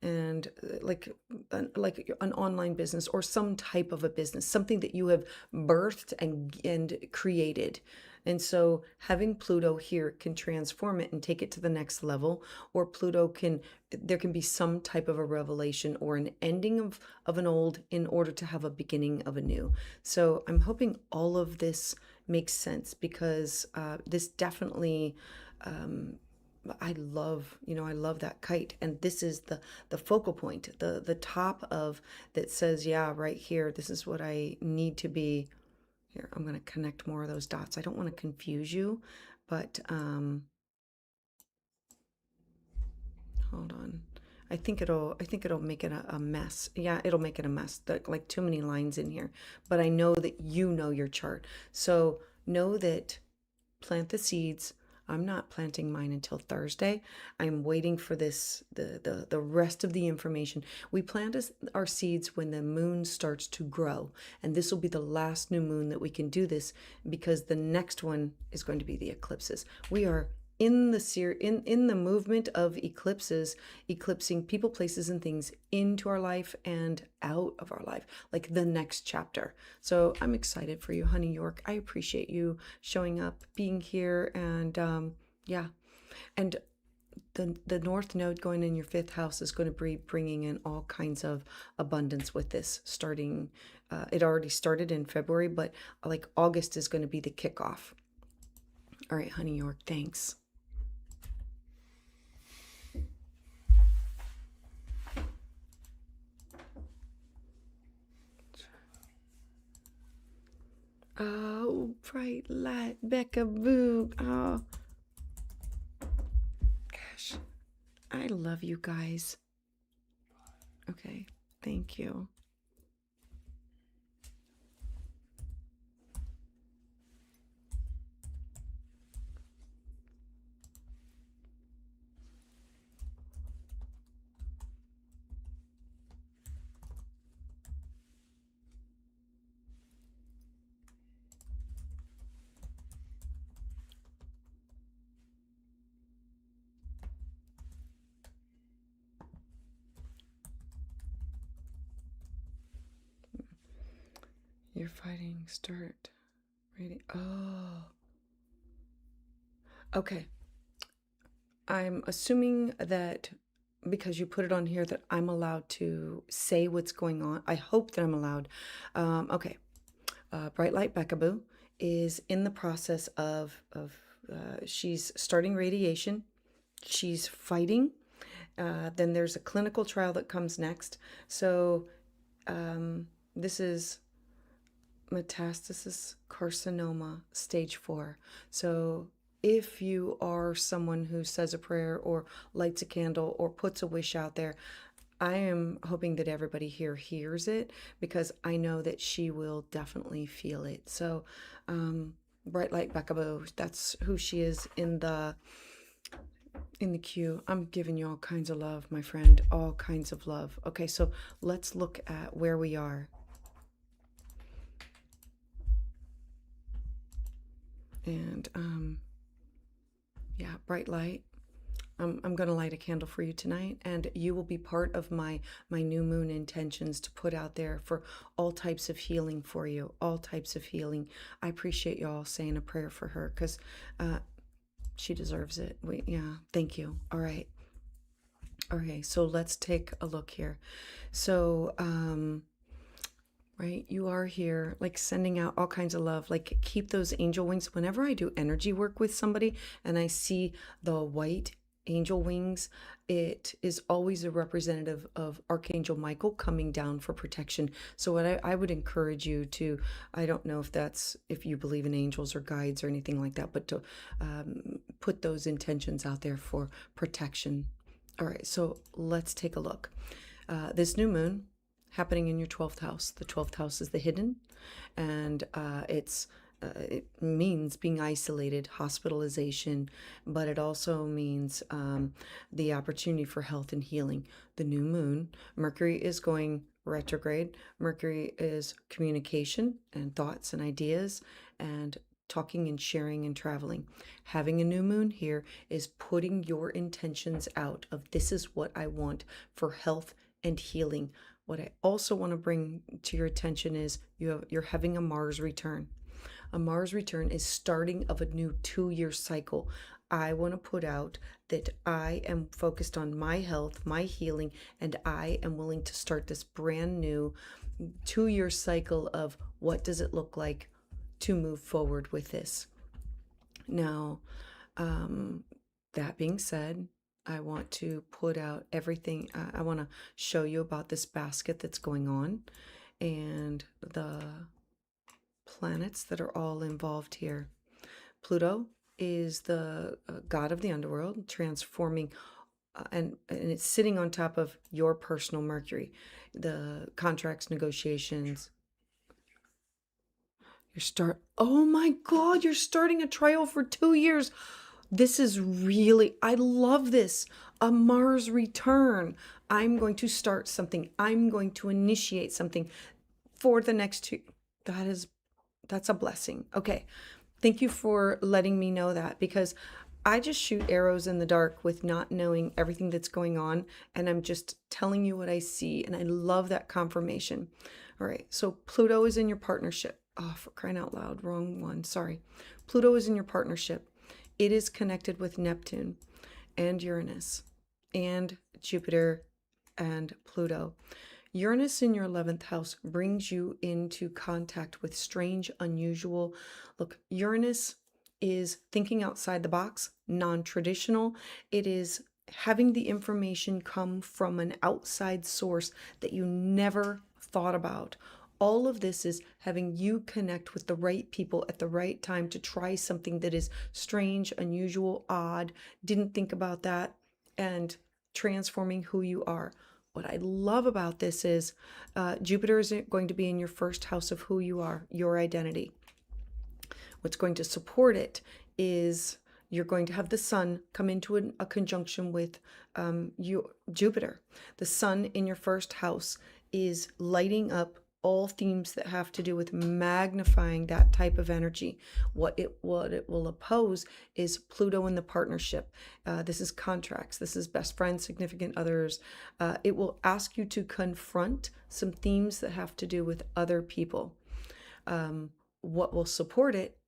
and like an online business, or some type of a business, something that you have birthed and created. And so having Pluto here can transform it and take it to the next level, or there can be some type of a revelation or an ending of an old in order to have a beginning of a new. So I'm hoping all of this makes sense, because this definitely, I love that kite, and this is the focal point, the top of that says, yeah, right here, this is what I need to be. Here, I'm going to connect more of those dots. I don't want to confuse you, but hold on. I think it'll make it a mess. Yeah, it'll make it a mess. Like too many lines in here. But I know that you know your chart. So know that, plant the seeds. I'm not planting mine until Thursday. I'm waiting for the rest of the information. We plant our seeds when the moon starts to grow, and this will be the last new moon that we can do this, because the next one is going to be the eclipses. We are in the movement of eclipses, eclipsing people, places, and things into our life and out of our life, like the next chapter. So I'm excited for you, honey York. I appreciate you showing up, being here, and yeah. And the North Node going in your fifth house is going to be bringing in all kinds of abundance with this starting. It already started in February, but like August is going to be the kickoff. All right, honey York, thanks. Oh, bright light, Becca Boo. Oh, gosh. I love you guys. Okay, thank you. You're fighting, start reading. Oh. Okay. I'm assuming that because you put it on here that I'm allowed to say what's going on. I hope that I'm allowed. Okay. Bright Light Beckaboo is in the process of she's starting radiation. She's fighting. Then there's a clinical trial that comes next. So this is metastasis carcinoma stage 4. So if you are someone who says a prayer or lights a candle or puts a wish out there, I am hoping that everybody here hears it, because I know that she will definitely feel it. So Bright Light Beckaboo, that's who she is in the queue. I'm giving you all kinds of love, my friend, all kinds of love. Okay, so let's look at where we are. And yeah, bright light. I'm going to light a candle for you tonight, and you will be part of my new moon intentions to put out there for all types of healing for you, all types of healing. I appreciate y'all saying a prayer for her, because she deserves it. Yeah, thank you. All right. Okay, so let's take a look here. So, right, you are here, like sending out all kinds of love, like keep those angel wings. Whenever I do energy work with somebody and I see the white angel wings. It is always a representative of Archangel Michael coming down for protection. So what I would encourage you to, I don't know if you believe in angels or guides or anything like that, but to put those intentions out there for protection. All right, so let's take a look. This new moon happening in your 12th house. The 12th house is the hidden, and it means being isolated, hospitalization, but it also means the opportunity for health and healing. The new moon, Mercury is going retrograde. Mercury is communication and thoughts and ideas and talking and sharing and traveling. Having a new moon here is putting your intentions out of this is what I want for health and healing. What I also want to bring to your attention is you're having a Mars return. A Mars return is starting of a new 2-year cycle. I want to put out that I am focused on my health, my healing, and I am willing to start this brand new 2-year cycle of what does it look like to move forward with this. Now, that being said, I want to put out everything. I want to show you about this basket that's going on and the planets that are all involved here. Pluto is the god of the underworld, transforming, and it's sitting on top of your personal Mercury, the contracts, negotiations. Oh my God, you're starting a trial for 2 years. This is really, I love this. A Mars return. I'm going to start something. I'm going to initiate something for the next 2. That's a blessing. Okay. Thank you for letting me know that, because I just shoot arrows in the dark with not knowing everything that's going on. And I'm just telling you what I see. And I love that confirmation. All right. So Pluto is in your partnership. Oh, for crying out loud. Wrong one. Sorry. Pluto is in your partnership. It is connected with Neptune and Uranus and Jupiter and Pluto. Uranus in your 11th house brings you into contact with strange, unusual. Look, Uranus is thinking outside the box, non-traditional. It is having the information come from an outside source that you never thought about. All of this is having you connect with the right people at the right time to try something that is strange, unusual, odd, didn't think about that, and transforming who you are. What I love about this is Jupiter is going to be in your first house of who you are, your identity. What's going to support it is you're going to have the sun come into a conjunction with Jupiter. The sun in your first house is lighting up all themes that have to do with magnifying that type of energy. What it will oppose is Pluto in the partnership. This is contracts. This is best friends, significant others. It will ask you to confront some themes that have to do with other people. What will support it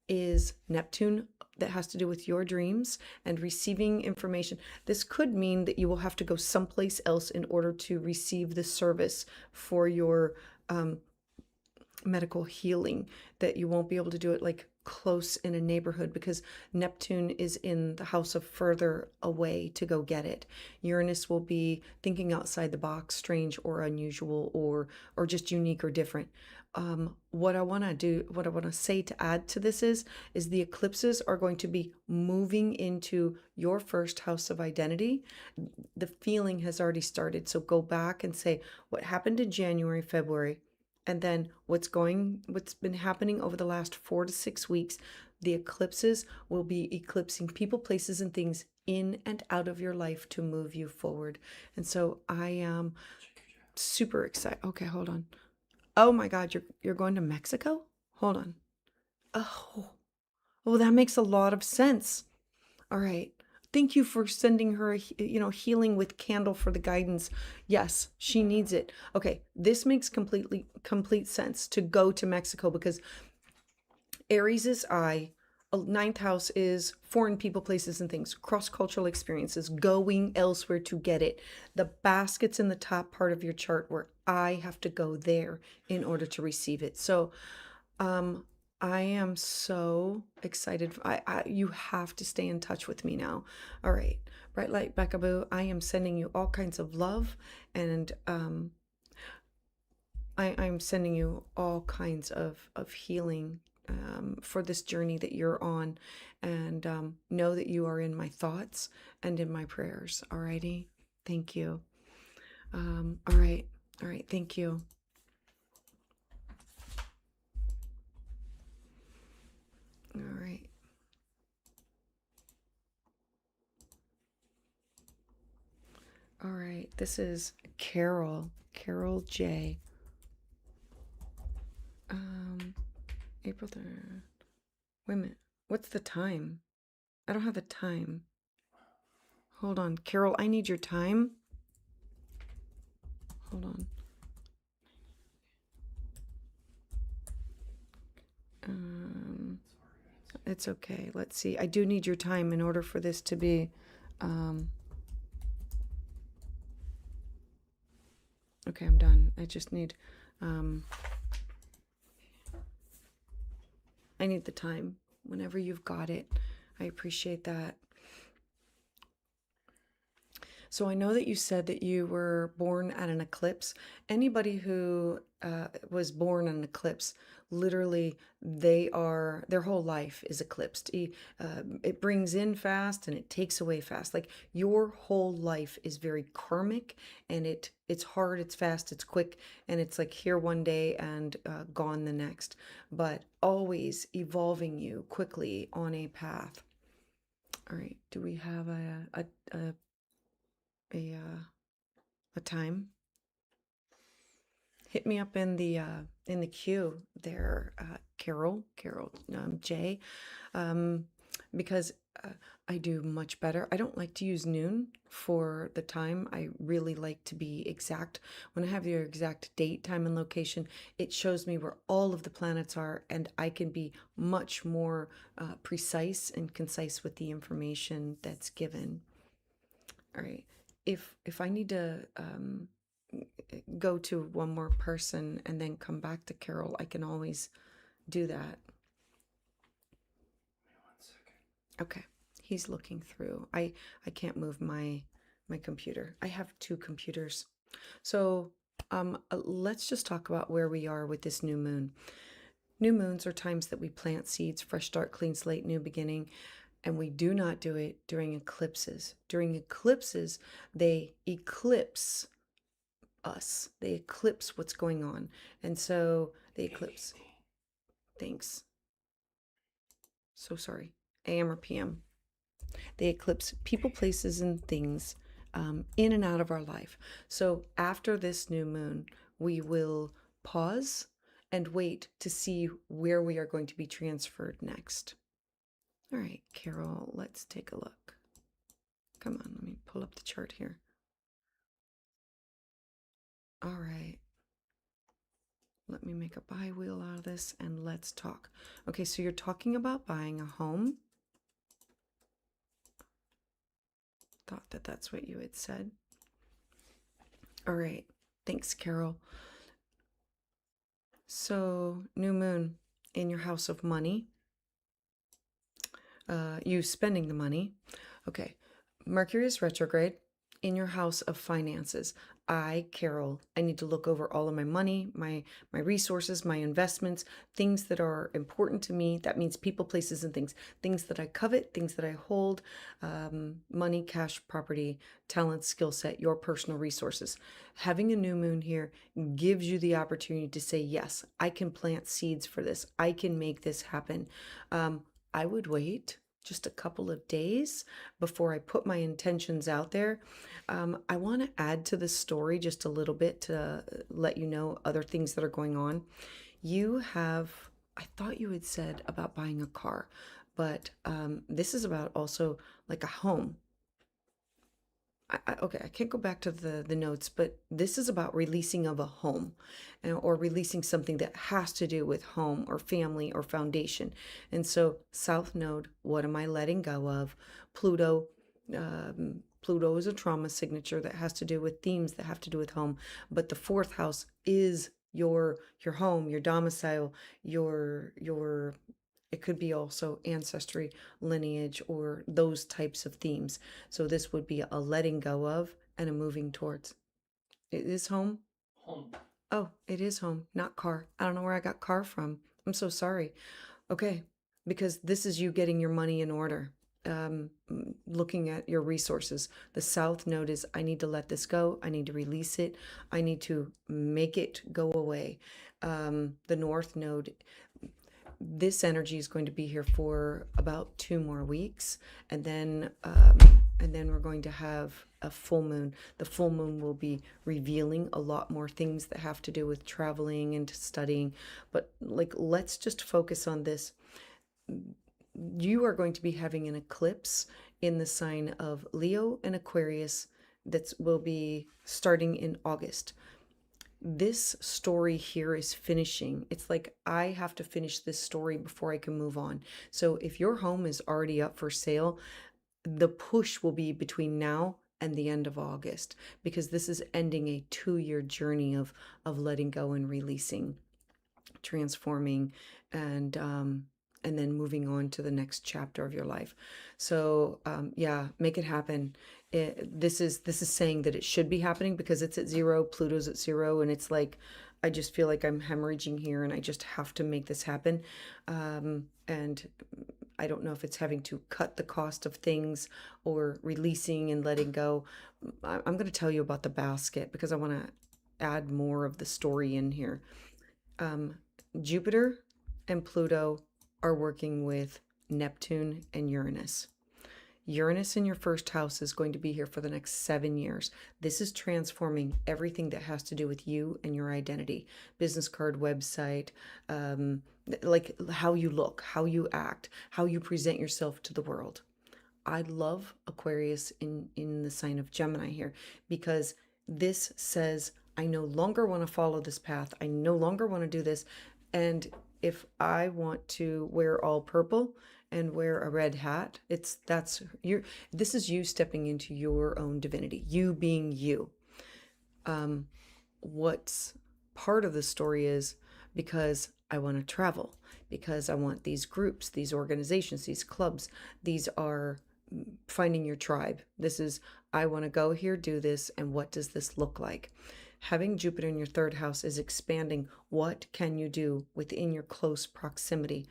is Neptune, that has to do with your dreams and receiving information. This could mean that you will have to go someplace else in order to receive the service for your medical healing, that you won't be able to do it like close in a neighborhood because Neptune is in the house of further away to go get it. Uranus will be thinking outside the box, strange or unusual or just unique or different. What I want to say to add to this is the eclipses are going to be moving into your first house of identity. The feeling has already started. So go back and say what happened in January, February, and then what's been happening over the last 4 to 6 weeks. The eclipses will be eclipsing people, places, and things in and out of your life to move you forward. And so I am super excited. Okay, hold on. Oh my God, you're going to Mexico? Hold on. Oh, that makes a lot of sense. All right. Thank you for sending her, healing with candle for the guidance. Yes, she needs it. Okay, this makes complete sense to go to Mexico because Aries is ninth house is foreign people, places, and things, cross-cultural experiences, going elsewhere to get it. The basket's in the top part of your chart where I have to go there in order to receive it. So I am so excited. You have to stay in touch with me now. All right. Bright Light Beckaboo, I am sending you all kinds of love, and I'm sending you all kinds of healing for this journey that you're on. And know that you are in my thoughts and in my prayers. Alrighty? Thank you. All right. All right. Thank you. All right. All right. This is Carol J. April 3rd. Wait a minute. What's the time? I don't have the time. Hold on. Carol, I need your time. Hold on. It's okay. Let's see. I do need your time in order for this to be. Okay, I'm done. I just need. I need the time. Whenever you've got it, I appreciate that. So I know that you said that you were born at an eclipse. Anybody who was born in an eclipse, literally, their whole life is eclipsed. It brings in fast and it takes away fast. Like your whole life is very karmic, and it's hard, it's fast, it's quick, and it's like here one day and gone the next. But always evolving you quickly on a path. All right. Do we have a time? Hit me up in the queue there, Carol J, because I do much better. I don't like to use noon for the time. I really like to be exact. When I have your exact date, time, and location, it shows me where all of the planets are, and I can be much more precise and concise with the information that's given. All right. If I need to go to one more person and then come back to Carol, I can always do that. 1 second. Okay. He's looking through. I can't move my computer. I have two computers. So let's just talk about where we are with this new moon. New moons are times that we plant seeds, fresh start, clean slate, new beginning. And we do not do it during eclipses. During eclipses, they eclipse us. They eclipse what's going on. And so they eclipse. Thanks. So sorry. AM or PM. They eclipse people, places, and things in and out of our life. So after this new moon, we will pause and wait to see where we are going to be transferred next. All right, Carol, let's take a look. Come on, let me pull up the chart here. All right. Let me make a buy wheel out of this and let's talk. Okay, so you're talking about buying a home. Thought that that's what you had said. All right. Thanks, Carol. So, new moon in your house of money. You spending the money. Okay. Mercury is retrograde in your house of finances. Carol, I need to look over all of my money, my resources, my investments, things that are important to me. That means people, places, and things that I covet, things that I hold, money, cash, property, talent, skill set, your personal resources. Having a new moon here gives you the opportunity to say, yes, I can plant seeds for this. I can make this happen. I would wait just a couple of days before I put my intentions out there. I want to add to the story just a little bit to let you know other things that are going on. I thought you had said about buying a car, but this is about also like a home. Okay, I can't go back to the notes, but this is about releasing of a home or releasing something that has to do with home or family or foundation. And so South Node, what am I letting go of? Pluto, Pluto is a trauma signature that has to do with themes that have to do with home, but the fourth house is your home, your domicile, your it could be also ancestry, lineage, or those types of themes. So this would be a letting go of and a moving towards. It is home. Home. Oh, it is home, not car. I don't know where I got car from. I'm so sorry. Okay, because this is you getting your money in order. Looking at your resources. The South Node is I need to let this go. I need to release it. I need to make it go away. The North Node, this energy is going to be here for about 2 more weeks, and then we're going to have a full moon. The full moon will be revealing a lot more things that have to do with traveling and studying. But like, let's just focus on this. You are going to be having an eclipse in the sign of Leo and Aquarius that will be starting in August. This story here is finishing. It's like I have to finish this story before I can move on. So if your home is already up for sale, the push will be between now and the end of August, because this is ending a 2-year journey of letting go and releasing, transforming, and then moving on to the next chapter of your life. So yeah, make it happen. This is saying that it should be happening because it's at 0, Pluto's at 0, and it's like I just feel like I'm hemorrhaging here, and I just have to make this happen. And I don't know if it's having to cut the cost of things or releasing and letting go. I'm going to tell you about the basket because I want to add more of the story in here. Jupiter and Pluto are working with Neptune and Uranus. Uranus in your first house is going to be here for the next 7 years. This is transforming everything that has to do with you and your identity. Business card, website, like how you look, how you act, how you present yourself to the world. I love Aquarius in the sign of Gemini here because this says, I no longer want to follow this path. I no longer want to do this. And if I want to wear all purple and wear a red hat, this is you stepping into your own divinity, you being you. What's part of the story is because I want to travel, because I want these groups, these organizations, these clubs. These are finding your tribe. This is, I want to go here, do this, and what does this look like? Having Jupiter in your third house is expanding what can you do within your close proximity.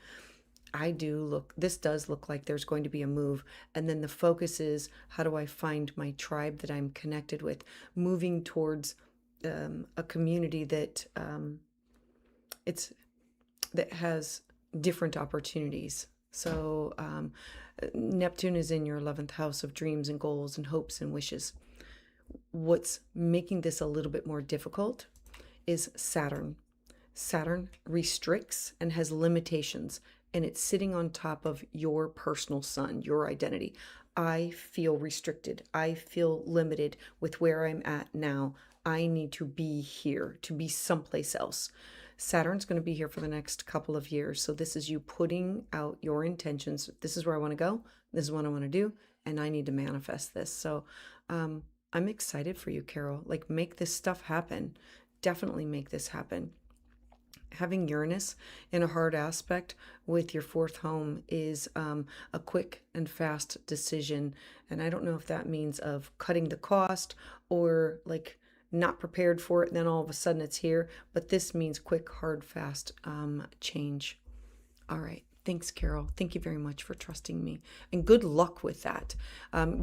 This does look like there's going to be a move. And then the focus is, how do I find my tribe that I'm connected with? Moving towards a community that that has different opportunities. So Neptune is in your 11th house of dreams and goals and hopes and wishes. What's making this a little bit more difficult is Saturn. Saturn restricts and has limitations, and it's sitting on top of your personal sun, your identity. I feel restricted. I feel limited with where I'm at now. I need to be here, to be someplace else. Saturn's going to be here for the next couple of years. So this is you putting out your intentions. This is where I want to go. This is what I want to do. And I need to manifest this. So I'm excited for you, Carol. Like, make this stuff happen. Definitely make this happen. Having Uranus in a hard aspect with your fourth home is a quick and fast decision. And I don't know if that means of cutting the cost or like not prepared for it and then all of a sudden it's here. But this means quick, hard, fast change. All right. Thanks, Carol. Thank you very much for trusting me. And good luck with that.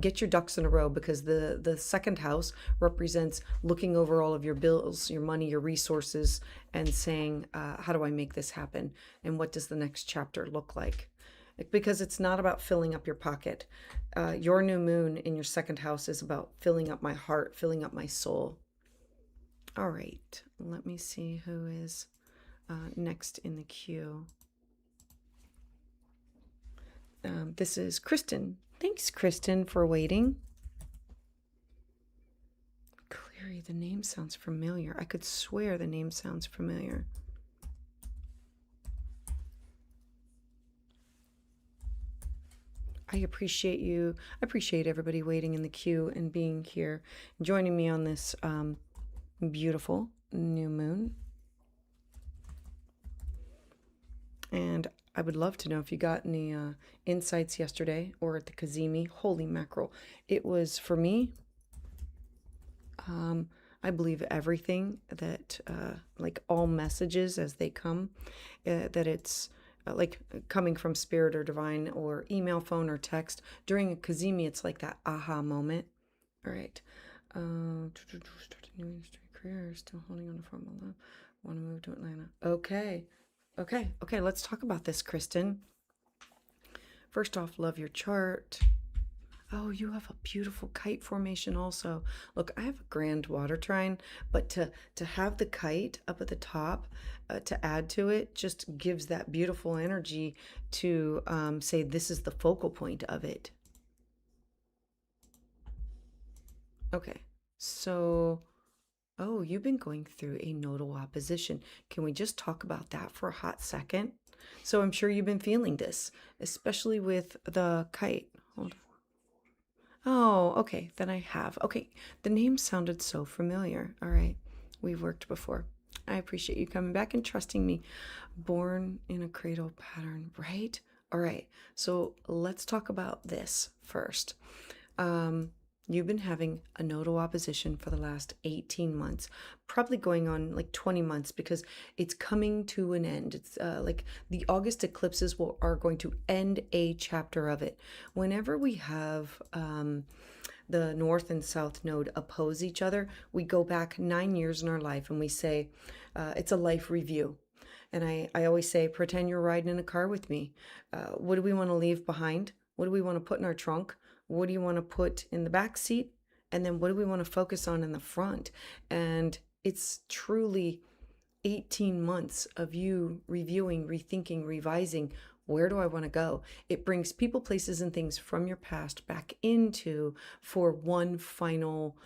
Get your ducks in a row because the second house represents looking over all of your bills, your money, your resources, and saying, how do I make this happen? And what does the next chapter look like? Because it's not about filling up your pocket. Your new moon in your second house is about filling up my heart, filling up my soul. All right. Let me see who is next in the queue. This is Kristen. Thanks, Kristen, for waiting. Cleary, the name sounds familiar. I could swear the name sounds familiar. I appreciate you. I appreciate everybody waiting in the queue and being here, joining me on this beautiful new moon. And I would love to know if you got any insights yesterday or at the Kazemi. Holy mackerel. It was, for me, I believe everything that, like all messages as they come, that it's like coming from spirit or divine or email, phone, or text. During a Kazemi, it's like that aha moment. All right. Start a new industry career, still holding on to formal love. Want to move to Atlanta. Okay. Okay. Let's talk about this, Kristen. First off, love your chart. Oh, you have a beautiful kite formation also. Look, I have a grand water trine, but to have the kite up at the top, to add to it, just gives that beautiful energy to say this is the focal point of it. Okay, so, oh, you've been going through a nodal opposition. Can we just talk about that for a hot second? So I'm sure you've been feeling this, especially with the kite. Hold on. Oh, okay, then I have. Okay, the name sounded so familiar. All right, we've worked before. I appreciate you coming back and trusting me. Born in a cradle pattern, right? All right, so let's talk about this first. Um, you've been having a nodal opposition for the last 18 months, probably going on like 20 months because it's coming to an end. It's like the August eclipses are going to end a chapter of it. Whenever we have the North and South node oppose each other, we go back 9 years in our life and we say it's a life review. And I always say, pretend you're riding in a car with me. What do we want to leave behind? What do we want to put in our trunk? What do you want to put in the back seat? And then what do we want to focus on in the front? And it's truly 18 months of you reviewing, rethinking, revising. Where do I want to go? It brings people, places, and things from your past back into for one final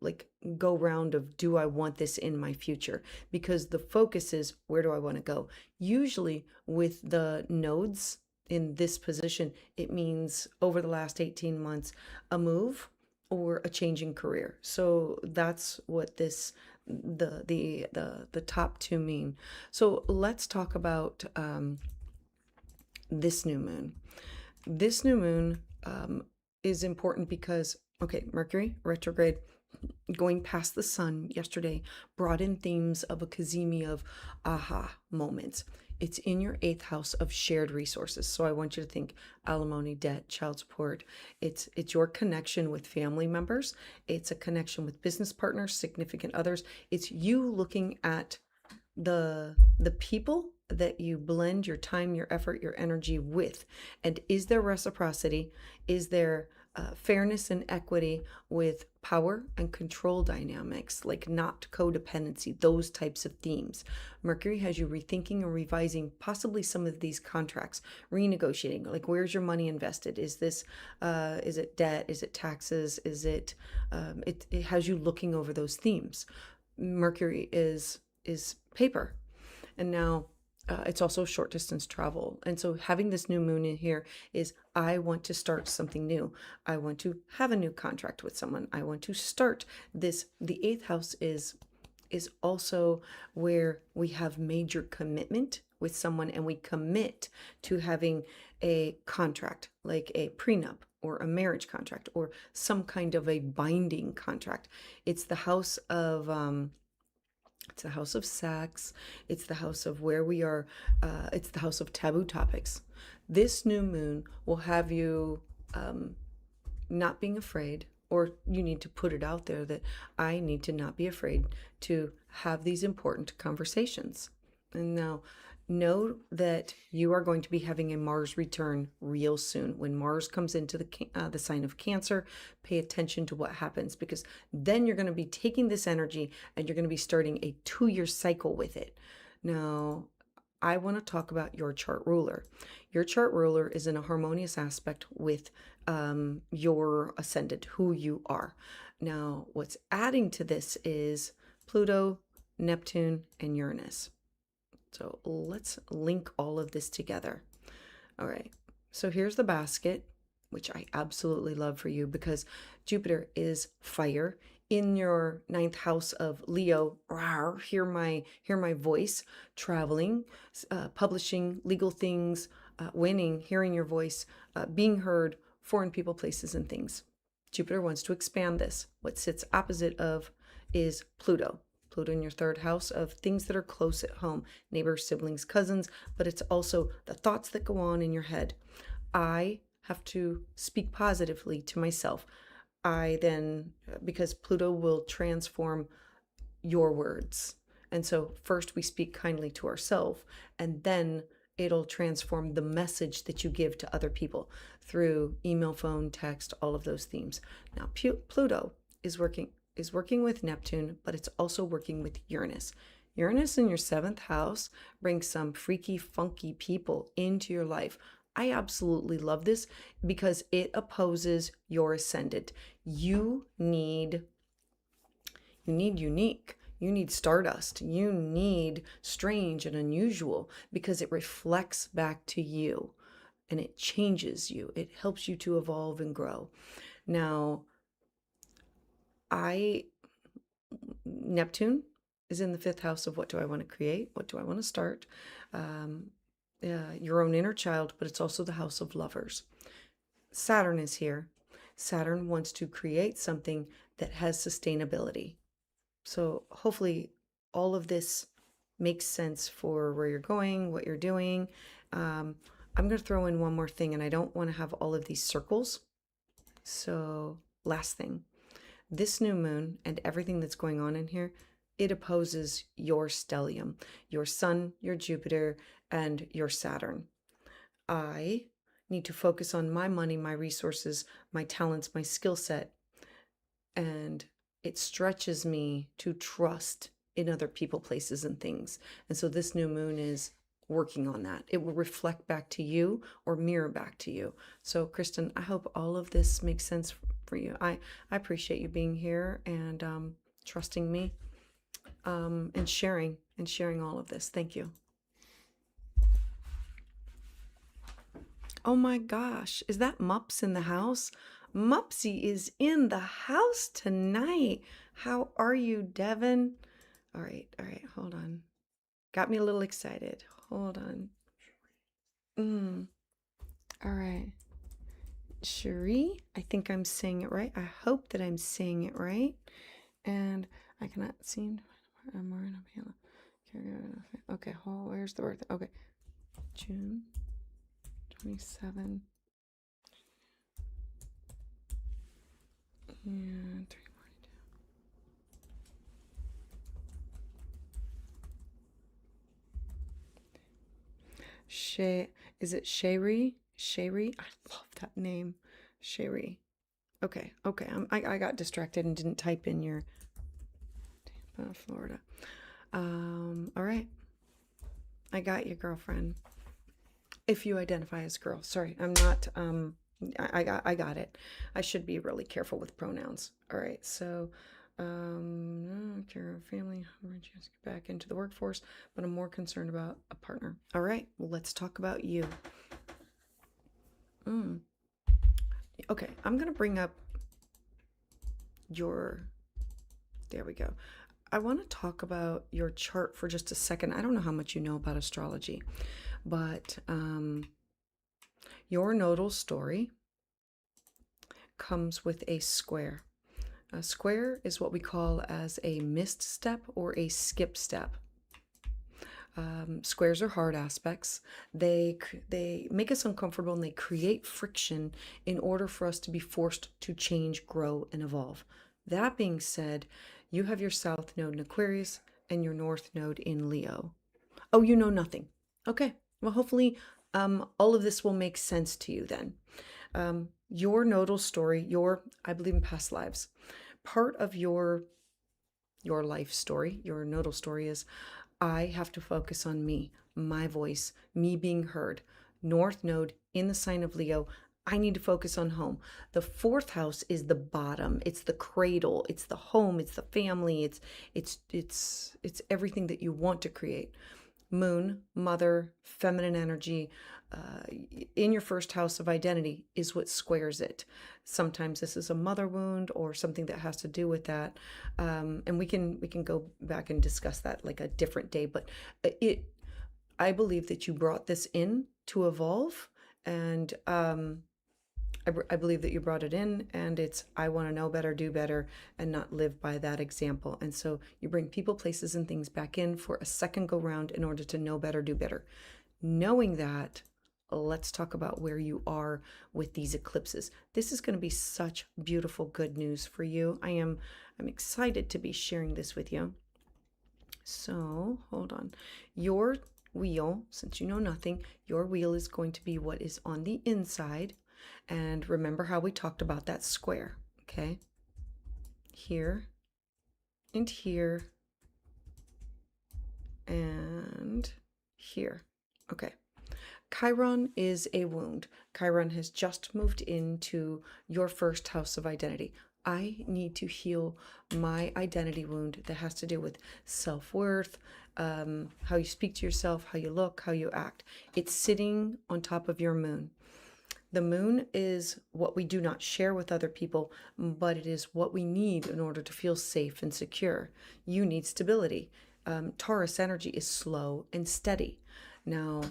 like go round of, do I want this in my future? Because the focus is, where do I want to go? Usually with the nodes in this position, it means over the last 18 months, a move or a changing career. So that's what this the top two mean. So let's talk about this new moon. This new moon is important because, okay, Mercury retrograde going past the sun yesterday brought in themes of a Kazemi of aha moments. It's in your eighth house of shared resources. So I want you to think alimony, debt, child support. It's your connection with family members. It's a connection with business partners, significant others. It's you looking at the people that you blend your time, your effort, your energy with. And is there reciprocity? Is there fairness and equity with power and control dynamics, like not codependency, those types of themes? Mercury has you rethinking and revising possibly some of these contracts, renegotiating, like where's your money invested? Is it debt? Is it taxes? Is it, it has you looking over those themes. Mercury is paper. And now it's also short distance travel. And so having this new moon in here is, I want to start something new. I want to have a new contract with someone. I want to start this. The eighth house is also where we have major commitment with someone, and we commit to having a contract, like a prenup or a marriage contract or some kind of a binding contract. It's the house of it's the house of sex. It's the house of where we are. It's the house of taboo topics. This new moon will have you not being afraid, or you need to put it out there that I need to not be afraid to have these important conversations. And now know that you are going to be having a Mars return real soon. When Mars comes into the sign of Cancer, pay attention to what happens, because then you're going to be taking this energy and you're going to be starting a 2-year cycle with it. Now, I want to talk about your chart ruler. Your chart ruler is in a harmonious aspect with your ascendant, who you are. Now, what's adding to this is Pluto, Neptune, and Uranus. So let's link all of this together. All right, so here's the basket, which I absolutely love for you, because Jupiter is fire. in your ninth house of Leo, hear my voice, traveling, publishing, legal things, winning, hearing your voice, being heard, foreign people, places, and things. Jupiter wants to expand this. What sits opposite of is Pluto. Pluto in your third house of things that are close at home, neighbors, siblings, cousins, but it's also the thoughts that go on in your head. I have to speak positively to myself. I then, because Pluto will transform your words. And so first we speak kindly to ourselves, and then it'll transform the message that you give to other people through email, phone, text, all of those themes. Now, Pluto is working with Neptune, but it's also working with Uranus. Uranus in your seventh house brings some freaky, funky people into your life. I absolutely love this because it opposes your ascendant. You need unique. You need stardust. You need strange and unusual because it reflects back to you and it changes you. It helps you to evolve and grow. Now, Neptune is in the fifth house of what do I want to create? What do I want to start? Your own inner child, but it's also the house of lovers. Saturn is here. Saturn wants to create something that has sustainability. So hopefully all of this makes sense for where you're going, what you're doing. I'm going to throw in one more thing, and I don't want to have all of these circles. So last thing, this new moon and everything that's going on in here, it opposes your stellium, your sun, your Jupiter, and your Saturn. I need to focus on my money, my resources, my talents, my skill set, and it stretches me to trust in other people, places, and things. And so this new moon is working on that. It will reflect back to you or mirror back to you. So Kristen, I hope all of this makes sense for you. I appreciate you being here and trusting me and sharing all of this. Thank you. Oh my gosh, is that Mups in the house? Mupsy is in the house tonight. How are you, Devin? All right, hold on. Got me a little excited. Hold on. All right. Cherie, I think I'm saying it right. I hope that I'm saying it right. And I cannot seem to find more. Okay, where's the birthday? Okay, June 27. And 3:42. Is it Sherry? Sherry? I love that name. Sherry. Okay. I got distracted and didn't type in your Tampa, Florida. All right. I got you, girlfriend. If you identify as girl. Sorry, I'm not I got it. I should be really careful with pronouns. All right, so care of family, chance to get back into the workforce, but I'm more concerned about a partner. All right, well, let's talk about you. Okay, I'm gonna bring up there we go. I want to talk about your chart for just a second. I don't know how much you know about astrology, but your nodal story comes with a square. A square is what we call as a missed step or a skip step. Squares are hard aspects. They make us uncomfortable and they create friction in order for us to be forced to change, grow, and evolve. That being said, you have your south node in Aquarius and your north node in Leo. Oh, you know nothing. Okay. Well, hopefully all of this will make sense to you then. Your nodal story, I believe in past lives. Part of your life story, your nodal story is I have to focus on me, my voice, me being heard. North node in the sign of Leo, I need to focus on home. The fourth house is the bottom. It's the cradle. It's the home. It's the family. It's everything that you want to create. moon, mother, feminine energy, in your first house of identity is what squares it. Sometimes this is a mother wound or something that has to do with that, and we can go back and discuss that like a different day. But I believe that you brought this in to evolve, and I believe that you brought it in, and it's I want to know better, do better, and not live by that example. And so you bring people, places, and things back in for a second go round in order to know better, do better. Knowing that, let's talk about where you are with these eclipses. This is going to be such beautiful, good news for you. I'm excited to be sharing this with you. So hold on. Your wheel, since you know nothing, your wheel is going to be what is on the inside. And remember how we talked about that square, okay? Here and here and here. Okay. Chiron is a wound. Chiron has just moved into your first house of identity. I need to heal my identity wound that has to do with self-worth, how you speak to yourself, how you look, how you act. It's sitting on top of your moon. The moon is what we do not share with other people, but it is what we need in order to feel safe and secure. You need stability. Taurus energy is slow and steady. Now,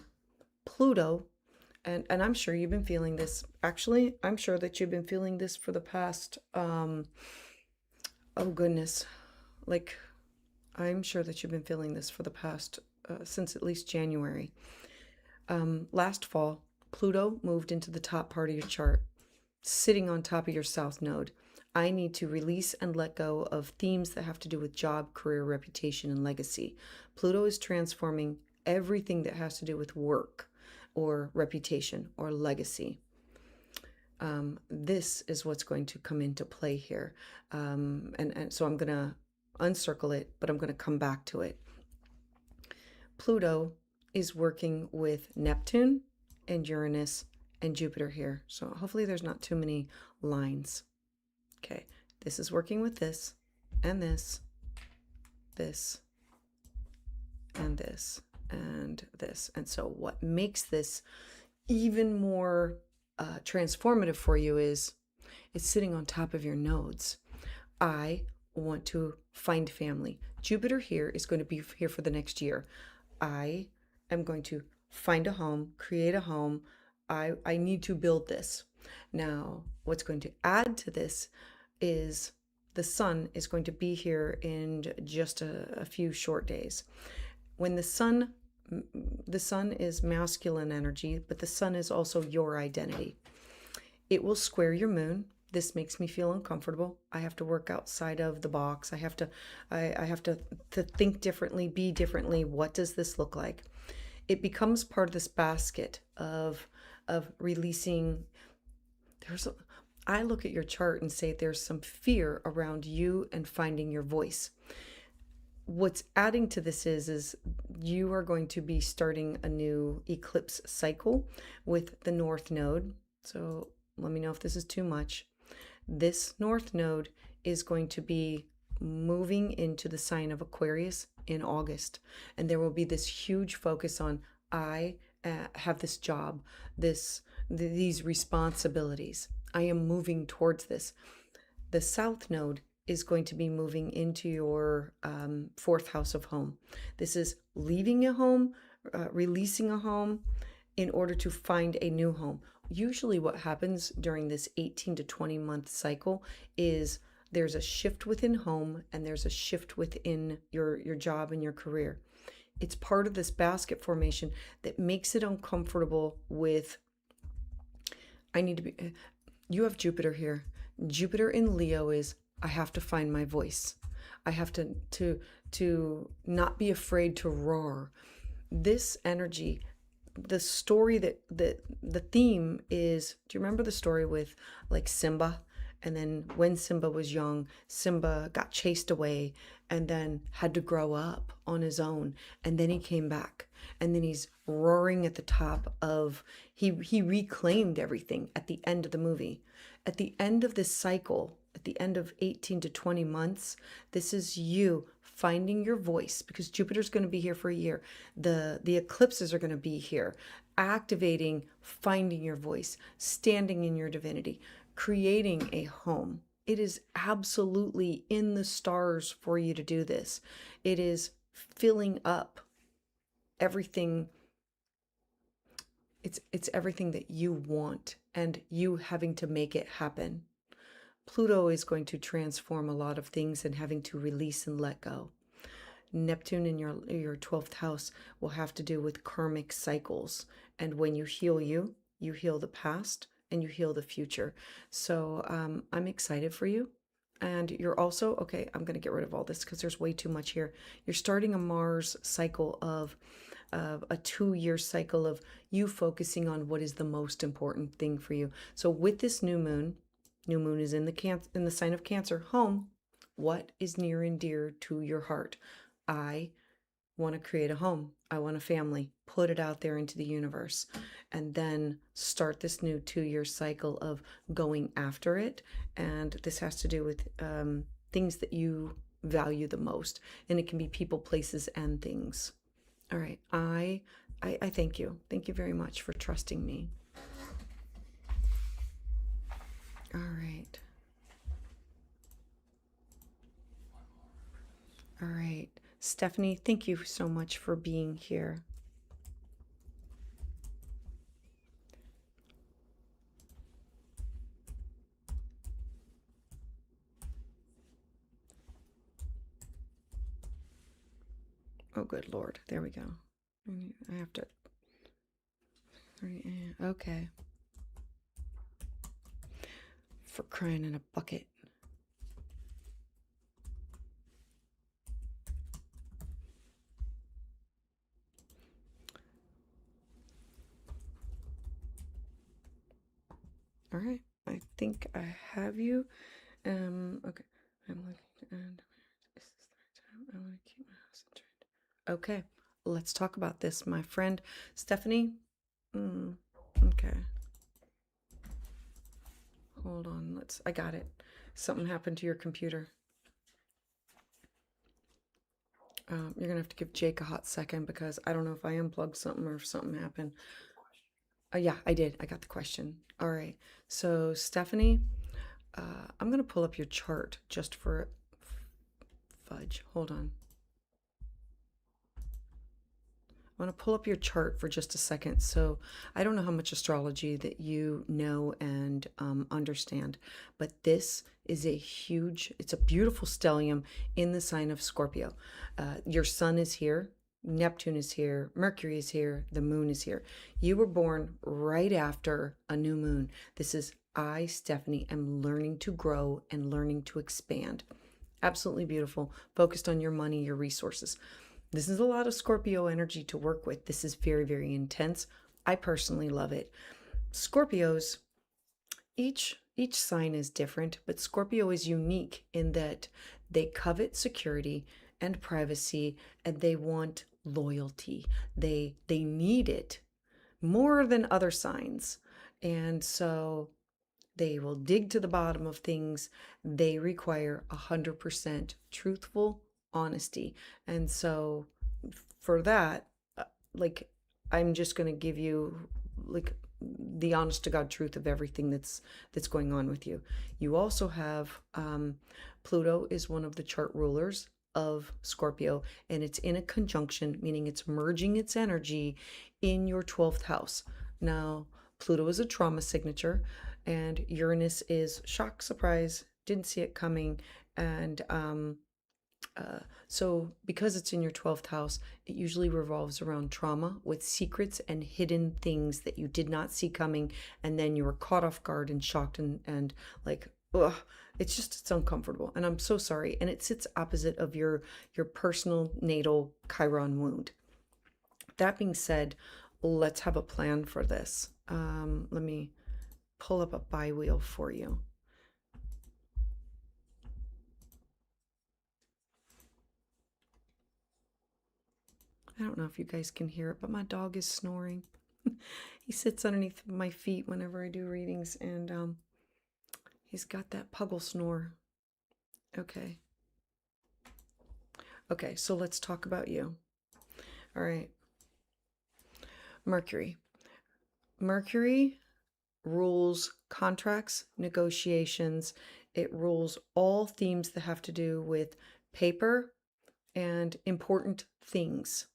Pluto, and I'm sure you've been feeling this. Actually, I'm sure that you've been feeling this for the past, oh goodness, like, I'm sure that you've been feeling this for the past, since at least January. Last fall, Pluto moved into the top part of your chart, sitting on top of your south node. I need to release and let go of themes that have to do with job, career, reputation, and legacy. Pluto is transforming everything that has to do with work or reputation or legacy. This is what's going to come into play here. And so I'm going to uncircle it, but I'm going to come back to it. Pluto is working with Neptune and Uranus and Jupiter here. So hopefully there's not too many lines. Okay, this is working with this and this, this, and this, and this. And so what makes this even more transformative for you is it's sitting on top of your nodes. I want to find family. Jupiter here is going to be here for the next year. I am going to find a home, create a home. I need to build this. Now, what's going to add to this is the sun is going to be here in just a few short days. When the sun is masculine energy, but the sun is also your identity. It will square your moon. This makes me feel uncomfortable. I have to work outside of the box. I have to think differently, be differently. What does this look like? It becomes part of this basket of releasing. I look at your chart and say there's some fear around you and finding your voice. What's adding to this is you are going to be starting a new eclipse cycle with the North Node. So let me know if this is too much. This North Node is going to be moving into the sign of Aquarius in August. And there will be this huge focus on I have this job, these responsibilities. I am moving towards this. The South Node is going to be moving into your fourth house of home. This is leaving a home, releasing a home in order to find a new home. Usually what happens during this 18 to 20 month cycle is there's a shift within home and there's a shift within your job and your career. It's part of this basket formation that makes it uncomfortable with, you have Jupiter here. Jupiter in Leo is, I have to find my voice. I have to not be afraid to roar. This energy, the story that the theme is, do you remember the story with like Simba? And then when Simba was young, Simba got chased away and then had to grow up on his own. And then he came back. And then he's roaring at the top of, he reclaimed everything at the end of the movie. At the end of this cycle, at the end of 18 to 20 months, this is you finding your voice, because Jupiter's going to be here for a year. The eclipses are going to be here. Activating, finding your voice, standing in your divinity, creating a home. It is absolutely in the stars for you to do this. It is filling up everything. It's everything that you want, and you having to make it happen. Pluto is going to transform a lot of things and having to release and let go. Neptune in your 12th house will have to do with karmic cycles. And when you heal you heal the past and you heal the future. So I'm excited for you. And you're also, okay, I'm going to get rid of all this because there's way too much here. You're starting a Mars cycle of a 2-year cycle of you focusing on what is the most important thing for you. So with this new moon is in the sign of Cancer, home. What is near and dear to your heart? I want to create a home. I want a family. Put it out there into the universe, and then start this new 2-year cycle of going after it. And this has to do with things that you value the most, and it can be people, places, and things. All right. I thank you. Thank you very much for trusting me. All right. All right. Stephanie, thank you so much for being here. Oh, good Lord. There we go. I have to. Okay. For crying in a bucket. All right. I think I have you. Okay. I'm looking and this is the right time. I want to keep my house in trend. Okay. Let's talk about this, my friend Stephanie. Okay. Hold on. I got it. Something happened to your computer. You're gonna have to give Jake a hot second because I don't know if I unplugged something or if something happened. Yeah, I did. I got the question. All right. So Stephanie, I'm gonna pull up your chart just for fudge. Hold on. I want to pull up your chart for just a second. So I don't know how much astrology that you know and understand, but this is it's a beautiful stellium in the sign of Scorpio. Your sun is here, Neptune is here, Mercury is here, the moon is here. You were born right after a new moon. This is I, Stephanie, am learning to grow and learning to expand. Absolutely beautiful, focused on your money, your resources. This is a lot of Scorpio energy to work with. This is very, very intense. I personally love it. Scorpios, each sign is different, but Scorpio is unique in that they covet security and privacy, and they want loyalty. They need it more than other signs. And so they will dig to the bottom of things. They require 100% truthful honesty. And so for that, like, I'm just going to give you like the honest to God truth of everything that's going on with you. You also have Pluto is one of the chart rulers of Scorpio, and it's in a conjunction, meaning it's merging its energy in your 12th house. Now, Pluto is a trauma signature, and Uranus is shock, surprise, didn't see it coming. And so because it's in your 12th house, it usually revolves around trauma with secrets and hidden things that you did not see coming, and then you were caught off guard and shocked and like, ugh, it's uncomfortable, and I'm so sorry. And it sits opposite of your personal natal Chiron wound. That being said, let's have a plan for this. Let me pull up a bi-wheel for you. I don't know if you guys can hear it, but my dog is snoring. He sits underneath my feet whenever I do readings, and he's got that puggle snore. Okay. Okay, so let's talk about you. All right. Mercury. Mercury rules contracts, negotiations. It rules all themes that have to do with paper and important things.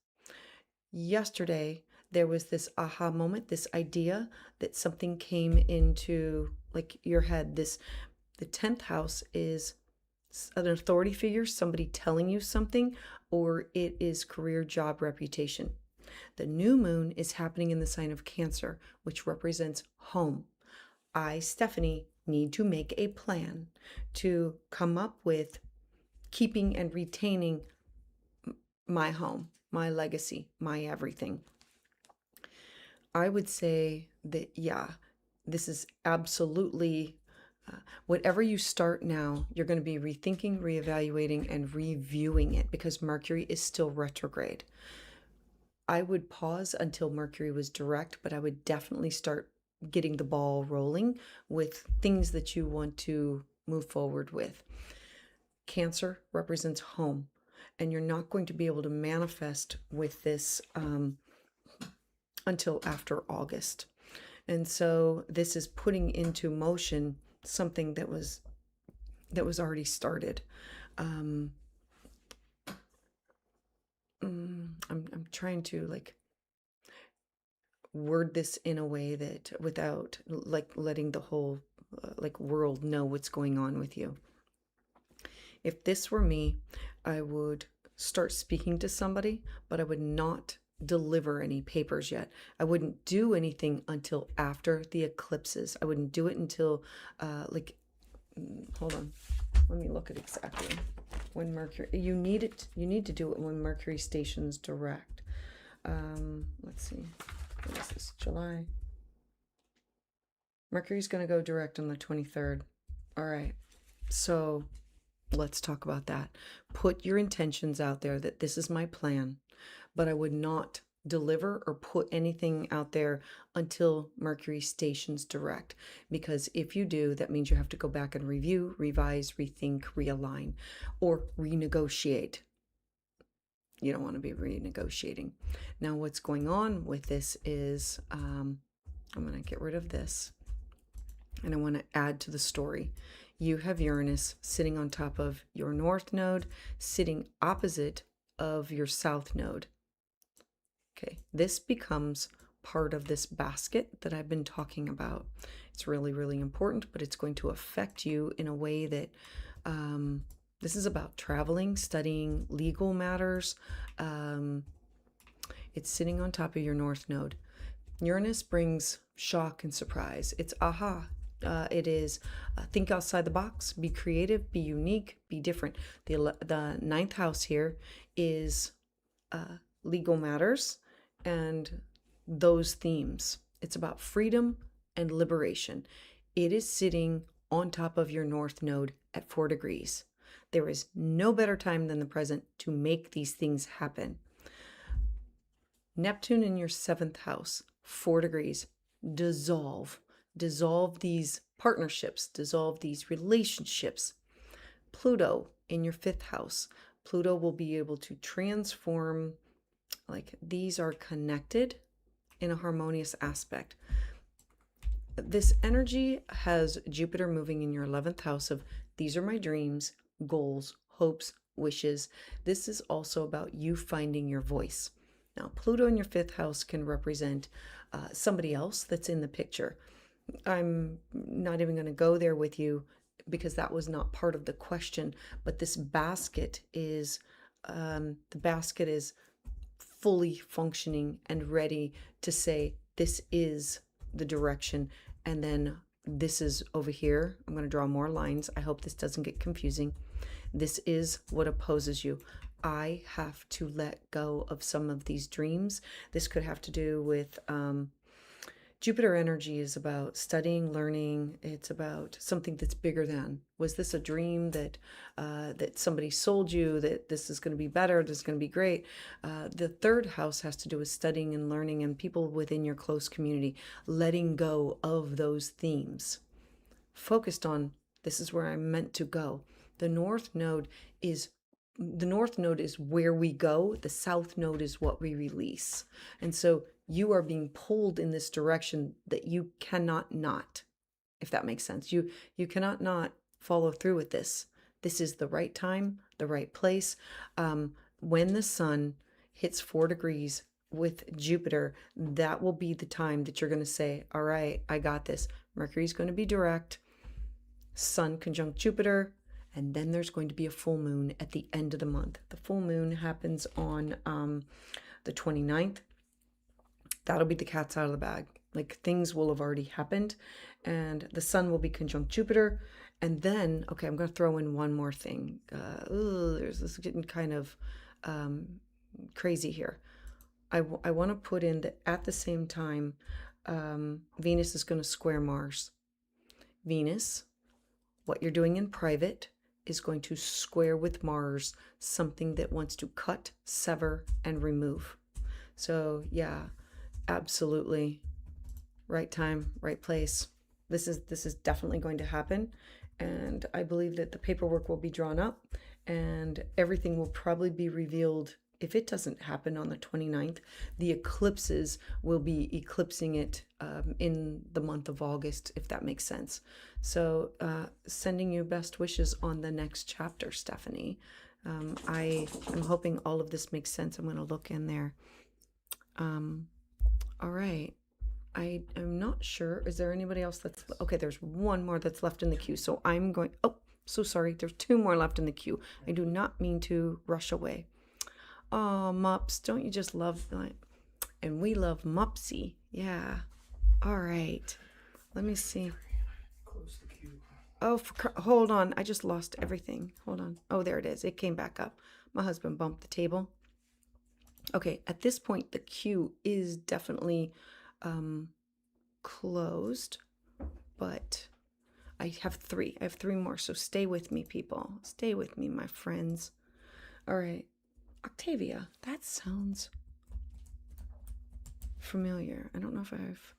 Yesterday, there was this aha moment, this idea that something came into like your head. The 10th house is an authority figure, somebody telling you something, or it is career, job, reputation. The new moon is happening in the sign of Cancer, which represents home. I, Stephanie, need to make a plan to come up with keeping and retaining my home, my legacy, my everything. I would say that, yeah, this is absolutely whatever you start now, you're going to be rethinking, reevaluating, and reviewing it because Mercury is still retrograde. I would pause until Mercury was direct, but I would definitely start getting the ball rolling with things that you want to move forward with. Cancer represents home, and you're not going to be able to manifest with this until after August. And so this is putting into motion something that was already started. I'm trying to like word this in a way that without like letting the whole like world know what's going on with you. If this were me, I would start speaking to somebody, but I would not deliver any papers yet. I wouldn't do anything until after the eclipses. I wouldn't do it until hold on. Let me look at exactly when Mercury, you need to do it when Mercury stations direct. Let's see. What is this? July. Mercury's going to go direct on the 23rd. All right. So let's talk about that. Put your intentions out there that this is my plan, but I would not deliver or put anything out there until Mercury stations direct. Because if you do, that means you have to go back and review, revise, rethink, realign, or renegotiate. You don't want to be renegotiating. Now, what's going on with this is I'm going to get rid of this and I want to add to the story. You have Uranus sitting on top of your north node, sitting opposite of your south node. Okay, this becomes part of this basket that I've been talking about. It's really, really important, but it's going to affect you in a way that this is about traveling, studying legal matters. It's sitting on top of your north node. Uranus brings shock and surprise. It's aha. It is think outside the box, be creative, be unique, be different. The ninth house here is legal matters and those themes. It's about freedom and liberation. It is sitting on top of your north node at 4 degrees. There is no better time than the present to make these things happen. Neptune in your 7th house, 4 degrees. Dissolve these partnerships, dissolve these relationships. Pluto in your 5th house. Pluto will be able to transform, like these are connected in a harmonious aspect. This energy has Jupiter moving in your 11th house of these are my dreams, goals, hopes, wishes. This is also about you finding your voice. Now, Pluto in your 5th house can represent somebody else that's in the picture. I'm not even going to go there with you because that was not part of the question, but this basket is, the basket is fully functioning and ready to say, this is the direction. And then this is over here. I'm going to draw more lines. I hope this doesn't get confusing. This is what opposes you. I have to let go of some of these dreams. This could have to do with Jupiter energy is about studying, learning. It's about something that's bigger than. Was this a dream that that somebody sold you, that this is going to be better, this is going to be great? The 3rd house has to do with studying and learning and people within your close community, letting go of those themes. Focused on, this is where I'm meant to go. The north node is the north node is where we go, the south node is what we release. And so you are being pulled in this direction that you cannot not, if that makes sense. You cannot not follow through with this. This is the right time, the right place. When the sun hits 4 degrees with Jupiter, that will be the time that you're going to say, all right, I got this. Mercury's going to be direct, Sun conjunct Jupiter, and then there's going to be a full moon at the end of the month. The full moon happens on the 29th. That'll be the cat's out of the bag. Like, things will have already happened, and the sun will be conjunct Jupiter. And then, okay, I'm going to throw in one more thing. This is getting kind of crazy here. I want to put in that at the same time, Venus is going to square Mars. Venus, what you're doing in private, is going to square with Mars something that wants to cut, sever, and remove. So yeah, absolutely. Right time, right place. This is definitely going to happen. And I believe that the paperwork will be drawn up and everything will probably be revealed. If it doesn't happen on the 29th, the eclipses will be eclipsing it in the month of August, if that makes sense. So sending you best wishes on the next chapter, Stephanie. I'm hoping all of this makes sense. I'm going to look in there. All right. I am not sure. Is there anybody else that's... Okay, there's one more that's left in the queue. So I'm going... Oh, so sorry. There's 2 more left in the queue. I do not mean to rush away. Oh, Mups, don't you just love that? And we love Mupsy. Yeah. All right. Let me see. Close the queue. Oh, hold on. I just lost everything. Hold on. Oh, there it is. It came back up. My husband bumped the table. Okay, at this point, the queue is definitely closed, but I have 3. I have 3 more, so stay with me, people. Stay with me, my friends. All right. Octavia, that sounds familiar. I don't know if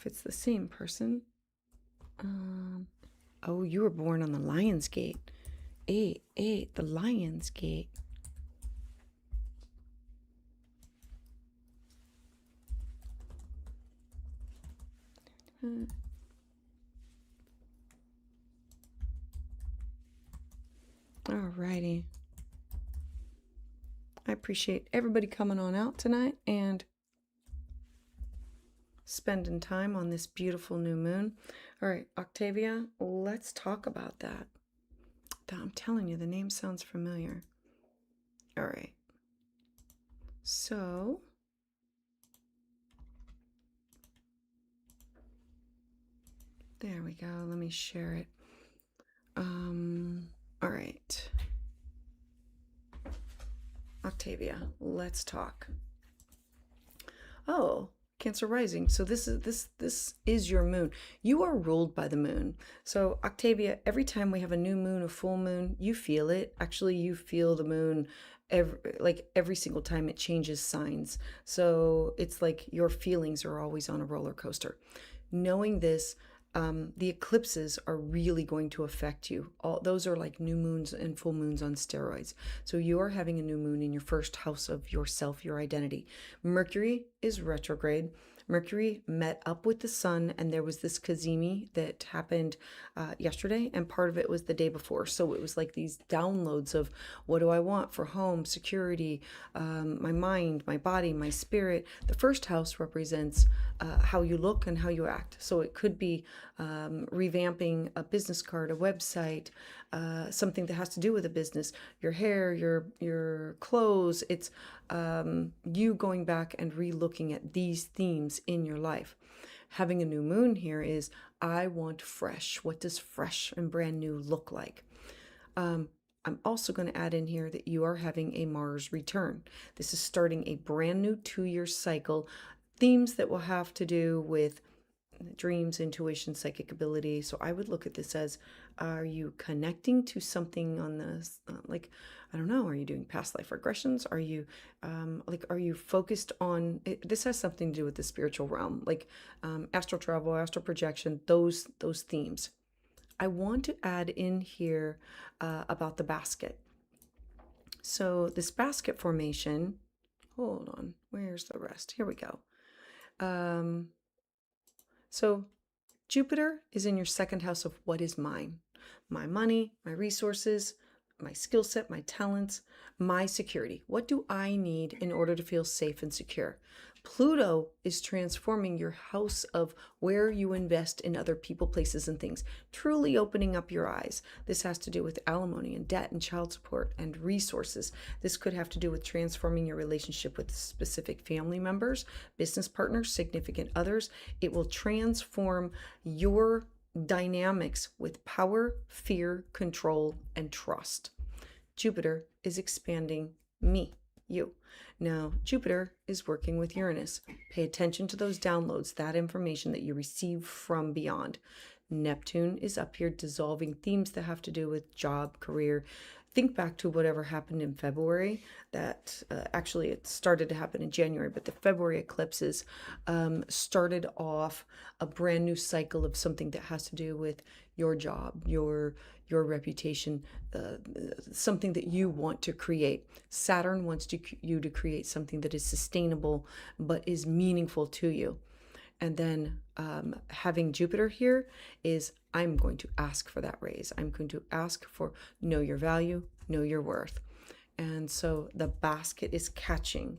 it's the same person. Oh, you were born on the Lion's Gate. 8, the Lion's Gate. All righty. I appreciate everybody coming on out tonight and spending time on this beautiful new moon. All right, Octavia, let's talk about that. I'm telling you, the name sounds familiar. All right. So, there we go. Let me share it. All right. Octavia, let's talk. Oh, Cancer rising. So this is your moon. You are ruled by the moon. So Octavia, every time we have a new moon, a full moon, you feel it. Actually, you feel the moon every single time it changes signs. So it's like your feelings are always on a roller coaster. Knowing this, the eclipses are really going to affect you. All those are like new moons and full moons on steroids. So you are having a new moon in your first house of yourself, your identity. Mercury is retrograde. Mercury met up with the sun, and there was this Kazemi that happened yesterday, and part of it was the day before. So it was like these downloads of what do I want for home, security, my mind, my body, my spirit. The first house represents how you look and how you act. So it could be revamping a business card, a website, something that has to do with a business, your hair, your clothes. It's you going back and re-looking at these themes in your life. Having a new moon here is, I want fresh. What does fresh and brand new look like? I'm also going to add in here that you are having a Mars return. This is starting a brand new 2-year cycle. Themes that will have to do with dreams, intuition, psychic ability. So I would look at this as, are you connecting to something on this, like, I don't know, are you doing past life regressions? Are you are you focused on it? This has something to do with the spiritual realm, like astral travel, astral projection, those themes. I want to add in here about the basket. So this basket formation, hold on, where's the rest? Here we go. So Jupiter is in your second house of what is mine. My money, my resources, my skill set, my talents, my security. What do I need in order to feel safe and secure? Pluto is transforming your house of where you invest in other people, places, and things, truly opening up your eyes. This has to do with alimony and debt and child support and resources. This could have to do with transforming your relationship with specific family members, business partners, significant others. It will transform your dynamics with power, fear, control, and trust. Jupiter is expanding me, you. Now, Jupiter is working with Uranus. Pay attention to those downloads, that information that you receive from beyond. Neptune is up here dissolving themes that have to do with job, career. Think back to whatever happened in February. That actually it started to happen in January, but the February eclipses started off a brand new cycle of something that has to do with your job, your reputation, something that you want to create. Saturn wants you to create something that is sustainable but is meaningful to you. And then having Jupiter here is I'm going to ask for that raise. I'm going to ask for know your value, know your worth. And so the basket is catching.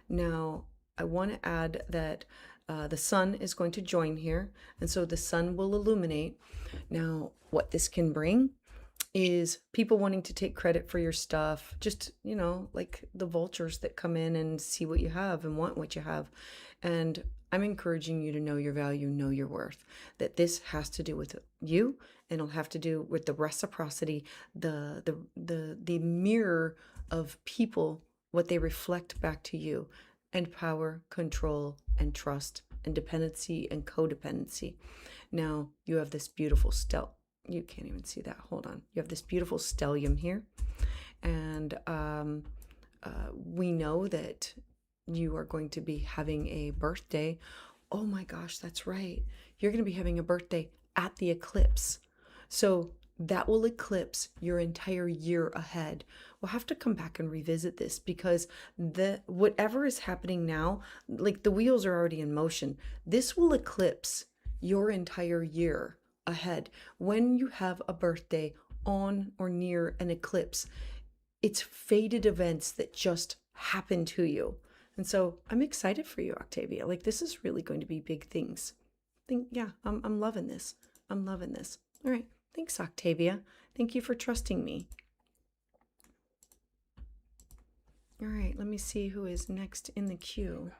Now, I want to add that the sun is going to join here. And so the sun will illuminate. Now, what this can bring is people wanting to take credit for your stuff. Just, like the vultures that come in and see what you have and want what you have. And I'm encouraging you to know your value, know your worth, that this has to do with you, and it'll have to do with the reciprocity, the mirror of people, what they reflect back to you, and power, control, and trust, and dependency and codependency. Now, you have this beautiful you can't even see that. Hold on. You have this beautiful stellium here. And we know that you are going to be having a birthday. Oh my gosh, that's right. You're going to be having a birthday at the eclipse. So that will eclipse your entire year ahead. We'll have to come back and revisit this because whatever is happening now, like the wheels are already in motion. This will eclipse your entire year ahead. When you have a birthday on or near an eclipse, it's fated events that just happen to you. And so I'm excited for you, Octavia. Like, this is really going to be big things. I'm loving this. I'm loving this. All right. Thanks, Octavia. Thank you for trusting me. All right. Let me see who is next in the queue.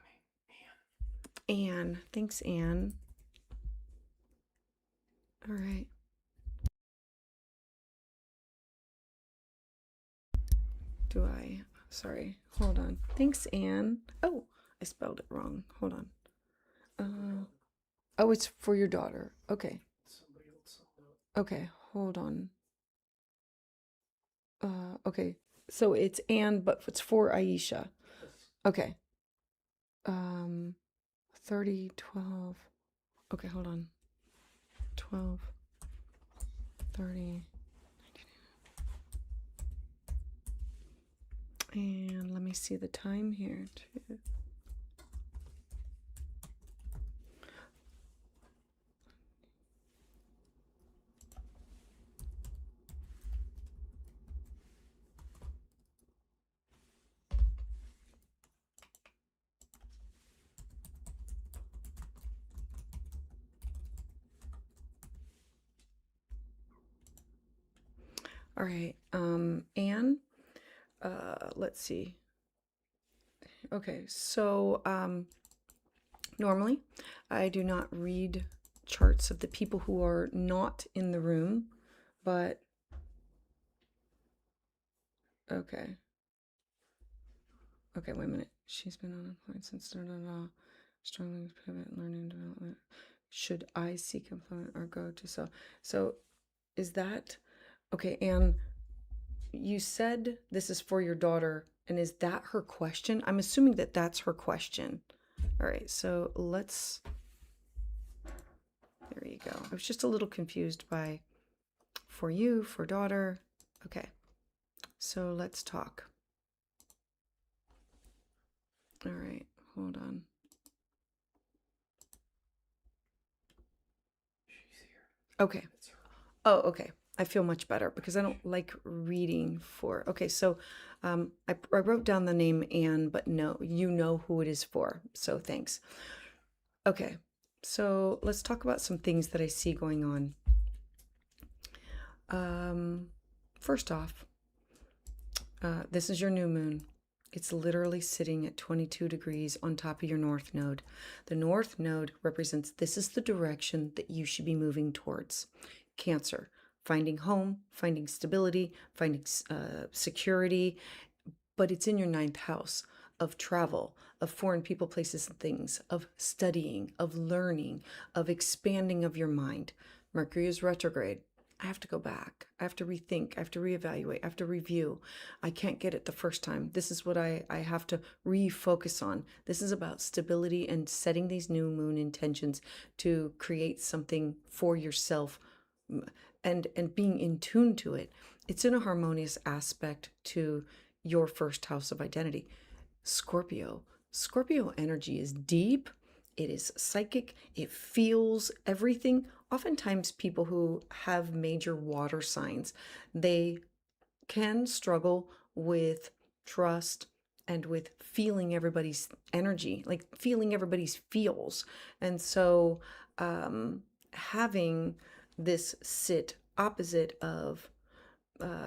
Anne. Thanks, Anne. All right. Sorry, hold on. Thanks, Anne. Oh, I spelled it wrong. Hold on. Oh, it's for your daughter. Okay. Okay, hold on. Okay. So it's Anne, but it's for Aisha. Okay. 30, 12. Okay, hold on. 12, 30. And let me see the time here too. All right, Anne, let's see. Okay, so normally I do not read charts of the people who are not in the room, but okay. Okay, wait a minute. She's been unemployed since struggling to pivot, learning development. Should I seek employment or go to sell? So is that okay? Anne, you said this is for your daughter, and is that her question? I'm assuming that that's her question. All right, so let's, there you go. I was just a little confused by for you, for daughter. Okay, so let's talk. All right, hold on. Okay. Oh, okay. I feel much better because I don't like reading for. Okay, so I wrote down the name Anne, but no, you know who it is for. So thanks. Okay, so let's talk about some things that I see going on. First off, this is your new moon. It's literally sitting at 22 degrees on top of your north node. The north node represents this is the direction that you should be moving towards. Cancer, finding home, finding stability, finding security, but it's in your ninth house of travel, of foreign people, places, and things, of studying, of learning, of expanding of your mind. Mercury is retrograde. I have to go back. I have to rethink. I have to reevaluate. I have to review. I can't get it the first time. This is what I have to refocus on. This is about stability and setting these new moon intentions to create something for yourself and being in tune to it. It's in a harmonious aspect to your first house of identity. Scorpio. Scorpio energy is deep. It is psychic. It feels everything. Oftentimes people who have major water signs, they can struggle with trust and with feeling everybody's energy, like feeling everybody's feels. And so having this sit opposite of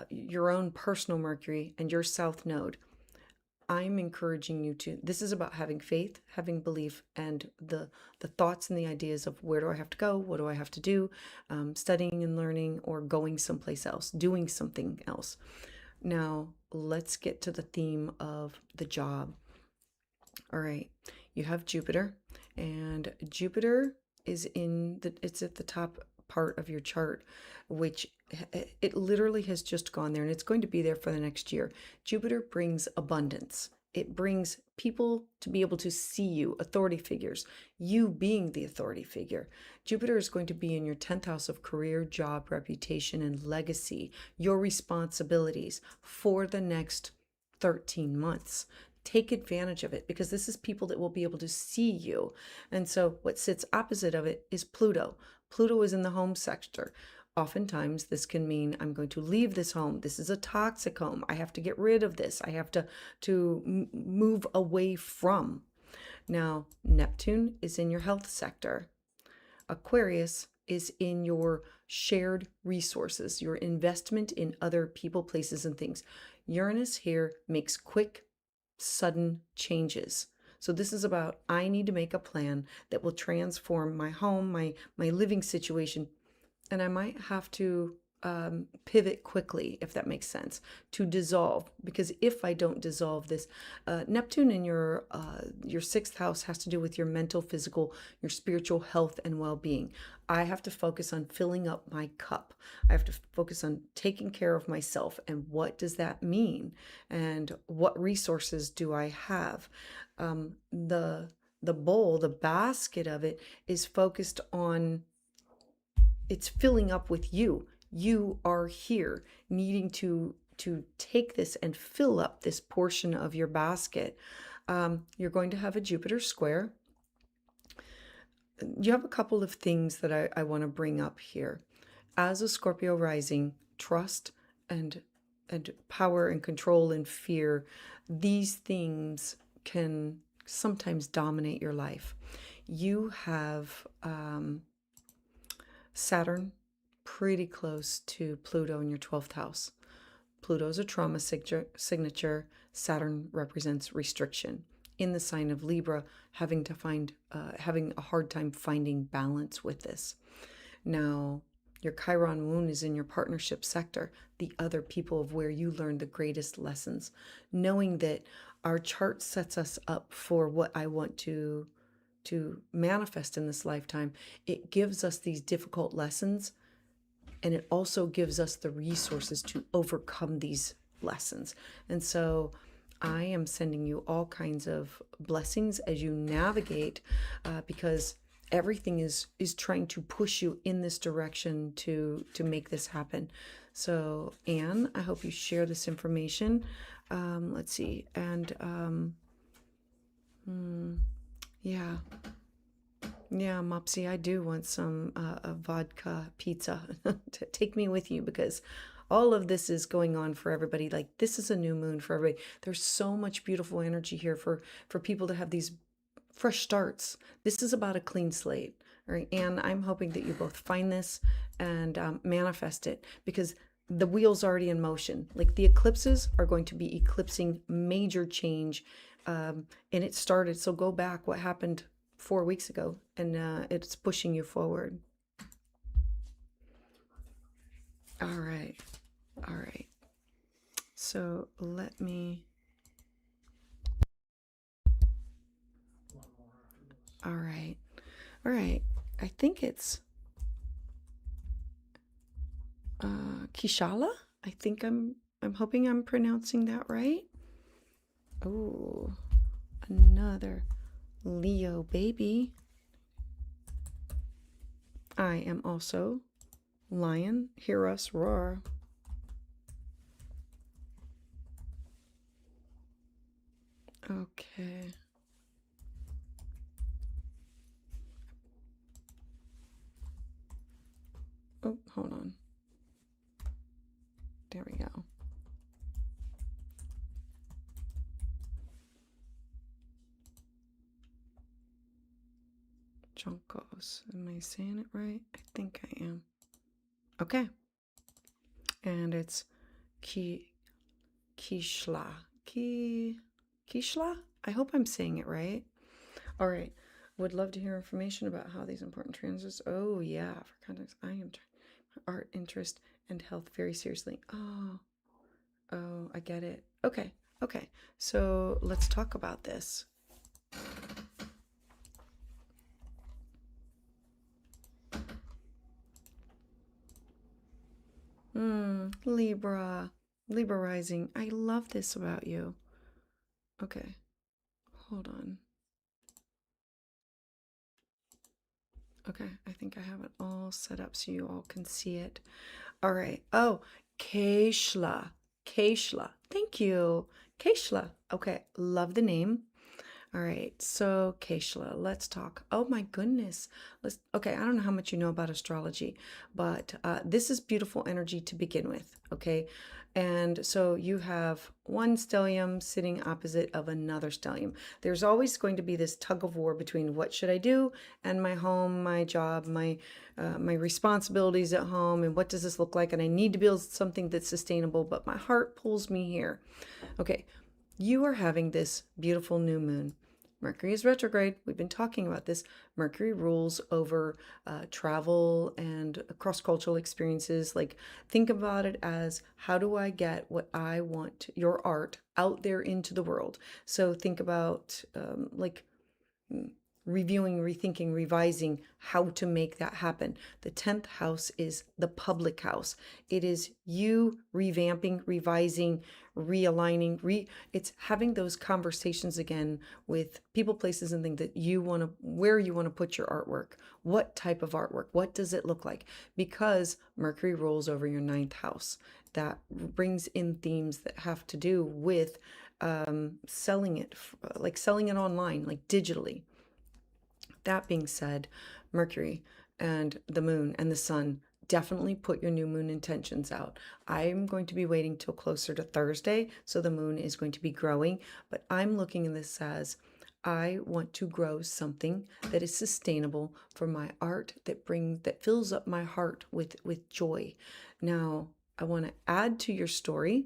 your own personal Mercury and your South Node, I'm encouraging you to, this is about having faith, having belief, and the thoughts and the ideas of where do I have to go, what do I have to do, studying and learning, or going someplace else, doing something else. Now, let's get to the theme of the job. All right, you have Jupiter, and Jupiter is it's at the top part of your chart, which it literally has just gone there and it's going to be there for the next year. Jupiter brings abundance. It brings people to be able to see you, authority figures, you being the authority figure. Jupiter is going to be in your 10th house of career, job, reputation, and legacy, your responsibilities for the next 13 months. Take advantage of it because this is people that will be able to see you. And so what sits opposite of it is Pluto. Pluto is in the home sector. Oftentimes this can mean I'm going to leave this home. This is a toxic home. I have to get rid of this. I have to move away from. Now, Neptune is in your health sector. Aquarius is in your shared resources, your investment in other people, places, and things. Uranus here makes quick, sudden changes. So this is about I need to make a plan that will transform my home, my living situation, and I might have to pivot quickly, if that makes sense, to dissolve. Because if I don't dissolve this, Neptune in your 6th house has to do with your mental, physical, your spiritual health and well-being. I have to focus on filling up my cup. I have to focus on taking care of myself. And what does that mean? And what resources do I have? The bowl, the basket of it is focused on, it's filling up with you. You are here needing to take this and fill up this portion of your basket. You're going to have a Jupiter square. You have a couple of things that I want to bring up here. As a Scorpio rising, trust and power and control and fear, these things can sometimes dominate your life. You have Saturn pretty close to Pluto in your 12th house. Pluto is a trauma signature. Saturn represents restriction. In the sign of Libra, having a hard time finding balance with this. Now, your Chiron moon is in your partnership sector, the other people of where you learn the greatest lessons. Knowing that our chart sets us up for what I want to manifest in this lifetime, it gives us these difficult lessons, and it also gives us the resources to overcome these lessons. And so I am sending you all kinds of blessings as you navigate, because everything is trying to push you in this direction to make this happen. So Anne, I hope you share this information. Let's see. And Yeah. Yeah, Mopsy, I do want some a vodka pizza to take me with you because all of this is going on for everybody. Like this is a new moon for everybody. There's so much beautiful energy here for people to have these fresh starts. This is about a clean slate, right? And I'm hoping that you both find this and manifest it because the wheel's already in motion. Like the eclipses are going to be eclipsing major change, and it started. So go back. What happened 4 weeks ago, and it's pushing you forward. All right. All right. So let me. All right. All right. I think it's Kishala. I think I'm hoping I'm pronouncing that right. Oh, another Leo baby. I am also Lion. Hear us roar. Okay. Oh, hold on. There we go. Junkos. Am I saying it right? I think I am. Okay. And it's Kishla. Kishla? I hope I'm saying it right. All right. Would love to hear information about how these important transits. Oh, yeah. For context, I am art, interest, and health very seriously. Oh, I get it. Okay. Okay. So let's talk about this. Libra. Libra rising. I love this about you. Okay. Hold on. Okay, I think I have it all set up so you all can see it. All right. Oh, Keishla. Keishla. Thank you. Keishla. Okay, love the name. All right, so Keishla, let's talk. Oh my goodness. Okay, I don't know how much you know about astrology, but this is beautiful energy to begin with, okay? And so you have one stellium sitting opposite of another stellium. There's always going to be this tug of war between what should I do and my home, my job, my responsibilities at home, and what does this look like? And I need to build something that's sustainable, but my heart pulls me here. Okay, you are having this beautiful new moon. Mercury is retrograde. We've been talking about this. Mercury rules over travel and cross-cultural experiences. Like, think about it as how do I get what I want, your art, out there into the world? So think about reviewing, rethinking, revising how to make that happen. The 10th house is the public house. It is you revamping, revising, realigning, it's having those conversations again with people, places, and things that you want to, where you want to put your artwork. What type of artwork? What does it look like? Because Mercury rules over your 9th house. That brings in themes that have to do with selling it, like selling it online, like digitally. That being said, Mercury and the moon and the sun, definitely put your new moon intentions out. I'm going to be waiting till closer to Thursday, so the moon is going to be growing, but I'm looking at this as I want to grow something that is sustainable for my art, that fills up my heart with joy. Now, I want to add to your story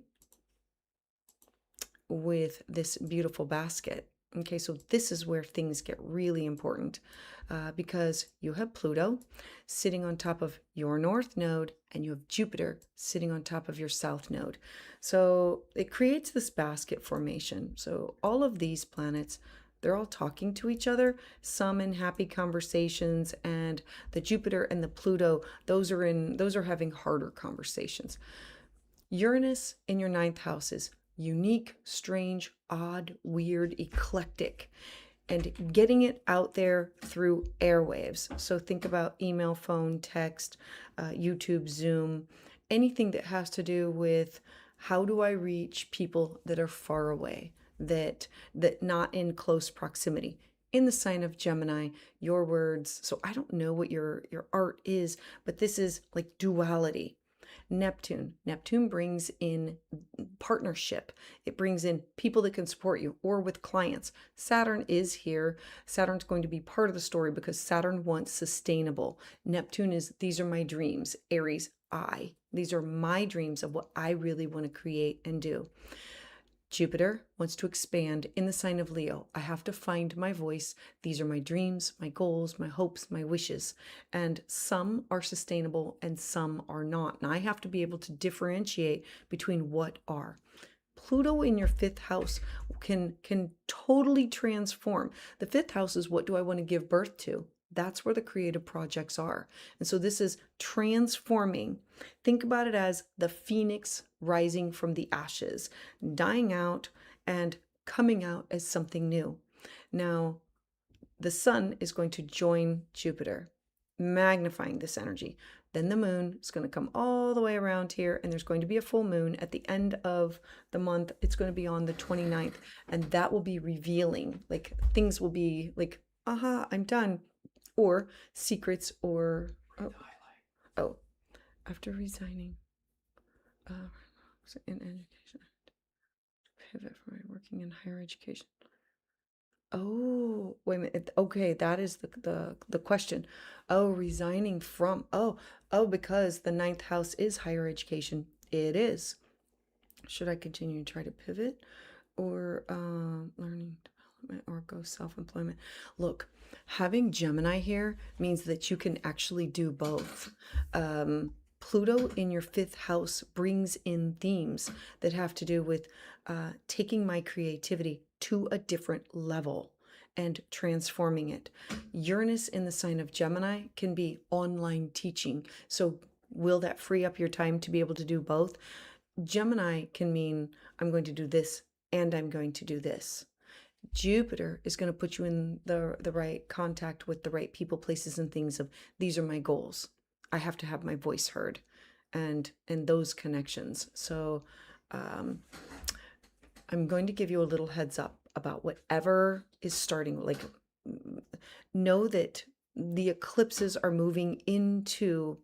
with this beautiful basket. Okay, so this is where things get really important because you have Pluto sitting on top of your north node and you have Jupiter sitting on top of your south node. So it creates this basket formation. So all of these planets, they're all talking to each other, some in happy conversations, and the Jupiter and the Pluto, those are having harder conversations. Uranus in your 9th house is unique, strange, odd, weird, eclectic, and getting it out there through airwaves. So think about email, phone, text, YouTube, Zoom, anything that has to do with how do I reach people that are far away. that not in close proximity. In the sign of Gemini, your words, so I don't know what your art is, but this is like duality. Neptune brings in partnership. It brings in people that can support you, or with clients. Saturn is here. Saturn's going to be part of the story because Saturn wants sustainable. Neptune is, these are my dreams. Aries, these are my dreams of what I really want to create and do. Jupiter wants to expand in the sign of Leo. I have to find my voice. These are my dreams, my goals, my hopes, my wishes. And some are sustainable and some are not. And I have to be able to differentiate between what are. Pluto in your fifth house can totally transform. The fifth house is, what do I want to give birth to? That's where the creative projects are. And so this is transforming. Think about it as the phoenix rising from the ashes, dying out and coming out as something new. Now, the sun is going to join Jupiter, magnifying this energy. Then the moon is going to come all the way around here, and there's going to be a full moon at the end of the month. It's going to be on the 29th, and that will be revealing. Like, things will be like, aha, I'm done. Or secrets, or after resigning in education, pivot from working in higher education. Oh, wait a minute. Okay, that is the question. Oh, resigning from, because the ninth house is higher education. It is. Should I continue to try to pivot, or learning development, or go self-employment? Look, having Gemini here means that you can actually do both. Pluto in your fifth house brings in themes that have to do with taking my creativity to a different level and transforming it. Uranus in the sign of Gemini can be online teaching. So will that free up your time to be able to do both? Gemini can mean, I'm going to do this and I'm going to do this. Jupiter is going to put you in the right contact with the right people, places, and things of, these are my goals. I have to have my voice heard, and those connections. So I'm going to give you a little heads up about whatever is starting. Like, know that the eclipses are moving into,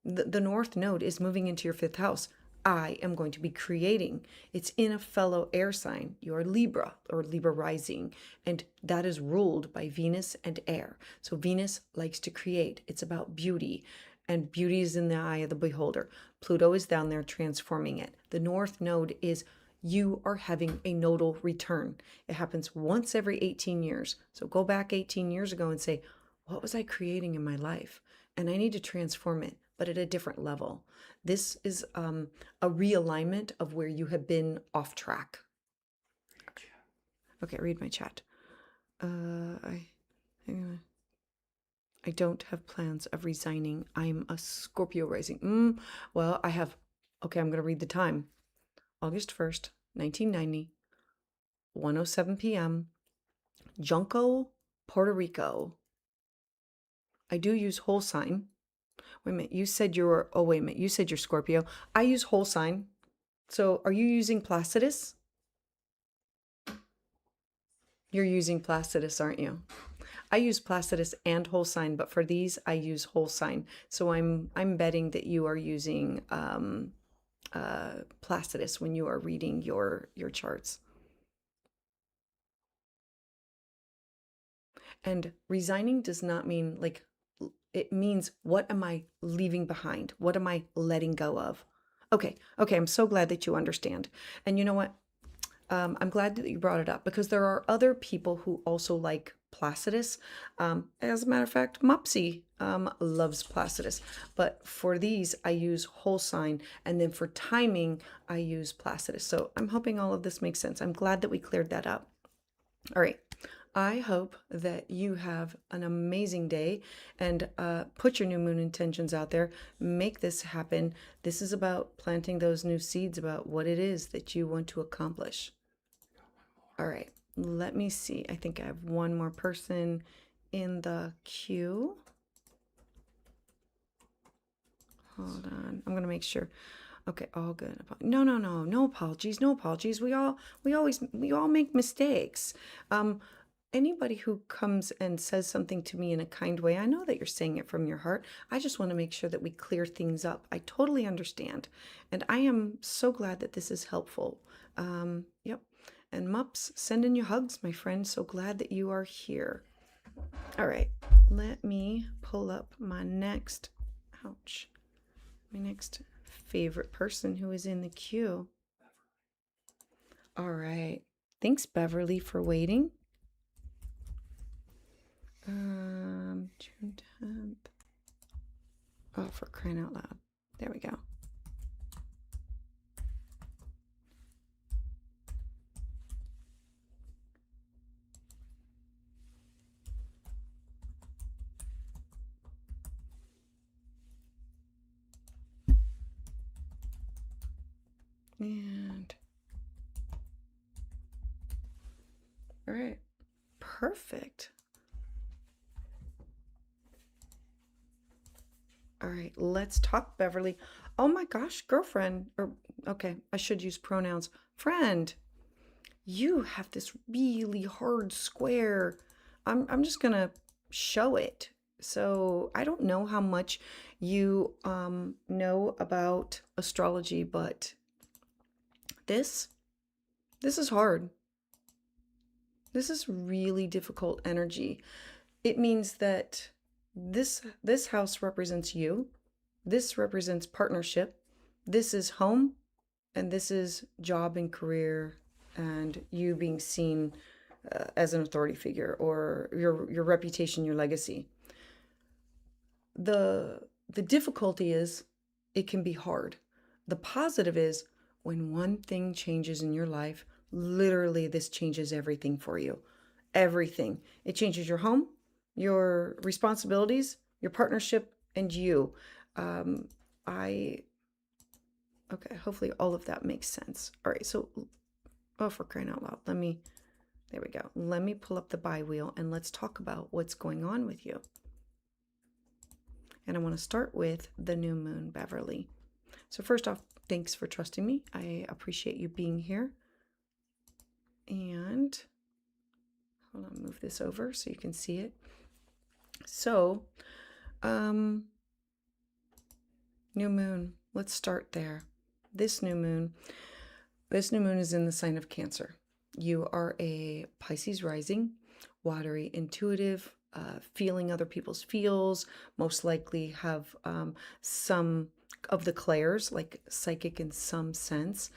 the North Node is moving into your fifth house. I am going to be creating. It's in a fellow air sign. You're Libra, or Libra rising, and that is ruled by Venus and air. So Venus likes to create. It's about beauty, and beauty is in the eye of the beholder. Pluto is down there transforming it. The North Node is, you are having a nodal return. It happens once every 18 years. So go back 18 years ago and say, what was I creating in my life? And I need to transform it, but at a different level. This is a realignment of where you have been off track. Okay, read my chat. I don't have plans of resigning. I'm a Scorpio rising. Well, I have, okay, I'm going to read the time. August 1st, 1990, 1:07 p.m., Junco, Puerto Rico. I do use whole sign. Wait a minute, you said you're, wait a minute, you said you're Scorpio. I use whole sign. So are you using Placidus? You're using Placidus, aren't you? I use Placidus and whole sign, but for these, I use whole sign. So I'm betting that you are using Placidus when you are reading your charts. And resigning does not mean like, it means, what am I leaving behind? What am I letting go of? Okay, I'm so glad that you understand. And you know what? I'm glad that you brought it up, because there are other people who also like Placidus. As a matter of fact, Mopsy loves Placidus. But for these, I use whole sign. And then for timing, I use Placidus. So I'm hoping all of this makes sense. I'm glad that we cleared that up. All right. I hope that you have an amazing day, and put your new moon intentions out there. Make this happen. This is about planting those new seeds about what it is that you want to accomplish. All right, let me see. I think I have one more person in the queue. Hold on. I'm going to make sure. Okay, all good. No apologies, no apologies. We all make mistakes. Um, Anybody who comes and says something to me in a kind way, I know that you're saying it from your heart. I just want to make sure that we clear things up. I totally understand. And I am so glad that this is helpful. Yep. And Mups, send in your hugs, my friend. So glad that you are here. All right. Let me pull up my next, ouch, my next favorite person who is in the queue. All right. Thanks, Beverly, for waiting. June 10th. Oh, for crying out loud. There we go. And all right. Perfect. All right, let's talk, Beverly. Oh my gosh, girlfriend, or okay, I should use pronouns. Friend, you have this really hard square. I'm just gonna show it. So I don't know how much you know about astrology, but this is hard. This is really difficult energy. It means that this house represents you. This represents partnership. This is home, and this is job and career, and you being seen as an authority figure, or your reputation, your legacy. The difficulty is it can be hard. The positive is when one thing changes in your life, literally this changes everything for you. Everything. It changes your home, your responsibilities, your partnership, and you. Um, I, okay, hopefully all of that makes sense. All right, so, oh, for crying out loud, there we go. Let me pull up the bi wheel and let's talk about what's going on with you. And I want to start with the new moon, Beverly. So first off, thanks for trusting me. I appreciate you being here. And hold on, move this over so you can see it. So, new moon, let's start there. This new moon is in the sign of Cancer. You are a Pisces rising, watery, intuitive, feeling other people's feels, most likely have some of the clairs, like psychic in some sense.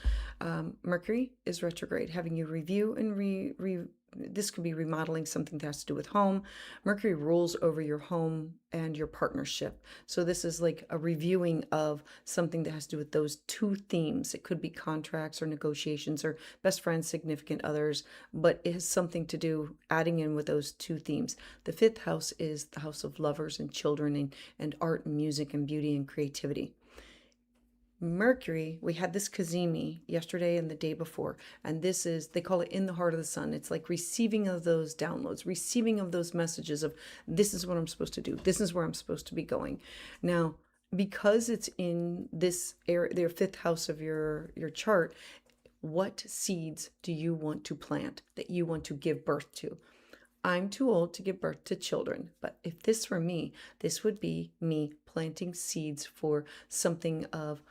Mercury is retrograde, having you review and this could be remodeling something that has to do with home. Mercury rules over your home and your partnership. So this is like a reviewing of something that has to do with those two themes. It could be contracts or negotiations or best friends, significant others, but it has something to do adding in with those two themes. The fifth house is the house of lovers and children and art and music and beauty and creativity. Mercury, we had this Kazemi yesterday and the day before, and this is, they call it in the heart of the sun. It's like receiving of those downloads, receiving of those messages of this is what I'm supposed to do. This is where I'm supposed to be going. Now, because it's in this area, the fifth house of your chart, what seeds do you want to plant that you want to give birth to? I'm too old to give birth to children, but if this were me, this would be me planting seeds for something of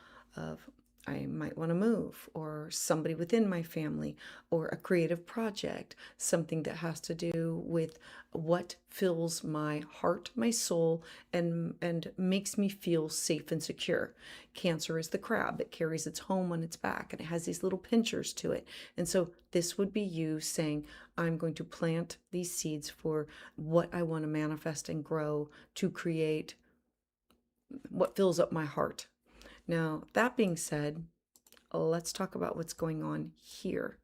I might want to move, or somebody within my family, or a creative project, something that has to do with what fills my heart, my soul, and makes me feel safe and secure. Cancer is the crab. It carries its home on its back, and it has these little pinchers to it. And so this would be you saying, I'm going to plant these seeds for what I want to manifest and grow to create what fills up my heart. Now, that being said, let's talk about what's going on here.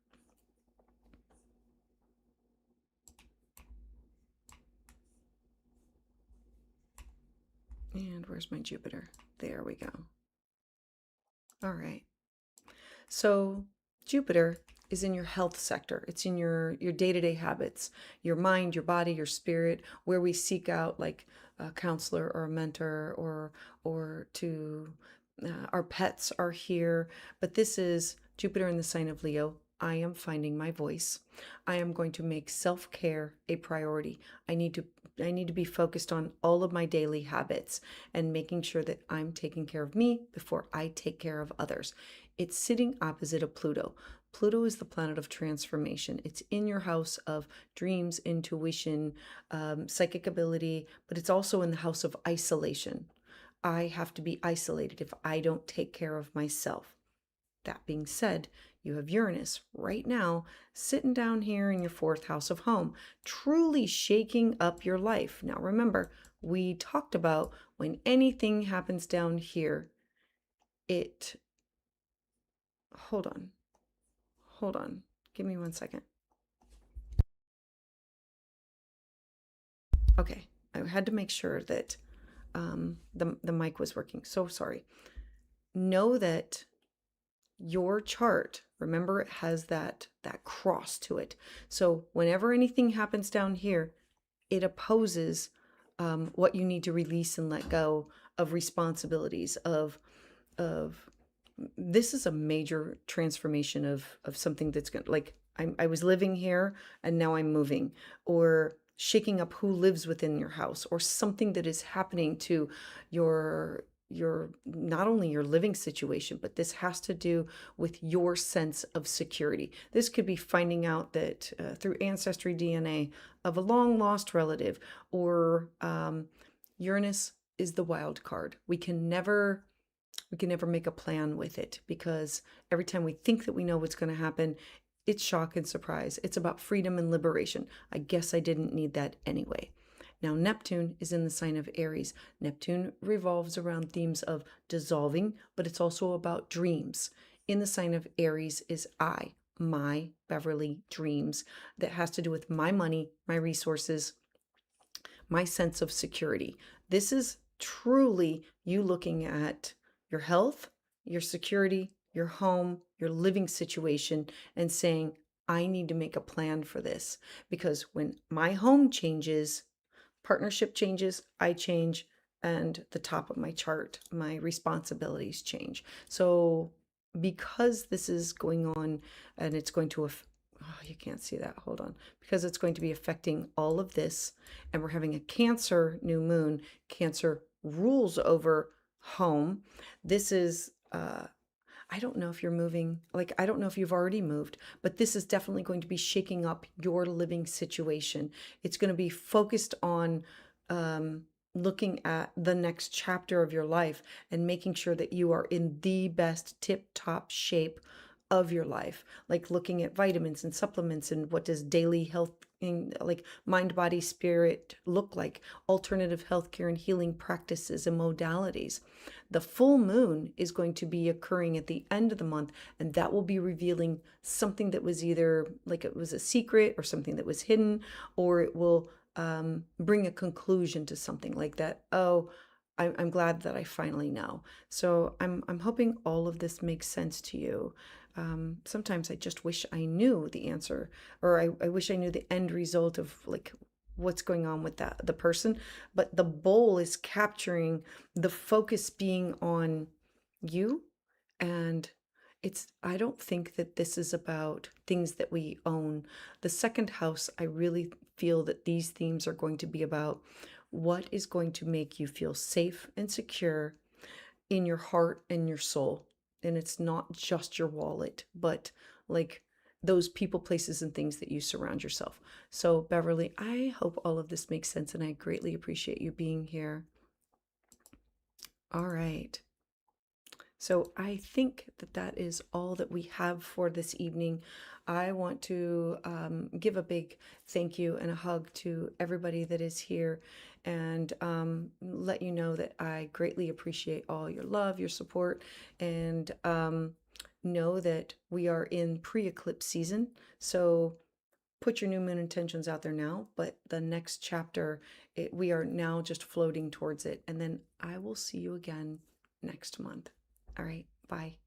And where's my Jupiter? There we go. All right. So Jupiter is in your health sector. It's in your day-to-day habits, your mind, your body, your spirit, where we seek out like a counselor or a mentor or to our pets are here, but this is Jupiter in the sign of Leo. I am finding my voice. I am going to make self-care a priority. I need to be focused on all of my daily habits and making sure that I'm taking care of me before I take care of others. It's sitting opposite of Pluto. Pluto is the planet of transformation. It's in your house of dreams, intuition, psychic ability, but it's also in the house of isolation. I have to be isolated if I don't take care of myself. That being said, you have Uranus right now sitting down here in your fourth house of home, truly shaking up your life. Now remember, we talked about when anything happens down here, hold on, give me 1 second. Okay, I had to make sure that the mic was working. So sorry. Know that your chart, remember, it has that cross to it. So whenever anything happens down here, it opposes what you need to release and let go of responsibilities of this is a major transformation of something that's going to, like, I was living here and now I'm moving, or shaking up who lives within your house, or something that is happening to your not only your living situation, but this has to do with your sense of security. This could be finding out that through ancestry DNA of a long lost relative, or Uranus is the wild card. We can never make a plan with it, because every time we think that we know what's going to happen, it's shock and surprise. It's about freedom and liberation. I guess I didn't need that anyway. Now, Neptune is in the sign of Aries. Neptune revolves around themes of dissolving, but it's also about dreams. In the sign of Aries is my Beverly dreams, that has to do with my money, my resources, my sense of security. This is truly you looking at your health, your security, your home, your living situation, and saying, I need to make a plan for this. Because when my home changes, partnership changes, I change, and the top of my chart, my responsibilities change. So because this is going on and it's going to you can't see that, hold on, because it's going to be affecting all of this, and we're having a Cancer new moon. Cancer rules over home. This is I don't know if you're moving, like, I don't know if you've already moved, but this is definitely going to be shaking up your living situation. It's going to be focused on looking at the next chapter of your life and making sure that you are in the best tip-top shape of your life, like looking at vitamins and supplements and what does daily health, like mind, body, spirit look like, alternative healthcare and healing practices and modalities. The full moon is going to be occurring at the end of the month, and that will be revealing something that was either like it was a secret or something that was hidden, or it will bring a conclusion to something like that. Oh, I'm glad that I finally know. So I'm hoping all of this makes sense to you. Sometimes I just wish I knew the answer, or I wish I knew the end result of like what's going on with the person, but the bowl is capturing the focus being on you. And I don't think that this is about things that we own. The second house, I really feel that these themes are going to be about what is going to make you feel safe and secure in your heart and your soul. And it's not just your wallet, but like those people, places, and things that you surround yourself. So, Beverly, I hope all of this makes sense, and I greatly appreciate you being here. All right. So I think that is all that we have for this evening. I want to give a big thank you and a hug to everybody that is here, and let you know that I greatly appreciate all your love, your support, and know that we are in pre-eclipse season. So put your new moon intentions out there now, but the next chapter, we are now just floating towards it. And then I will see you again next month. All right, bye.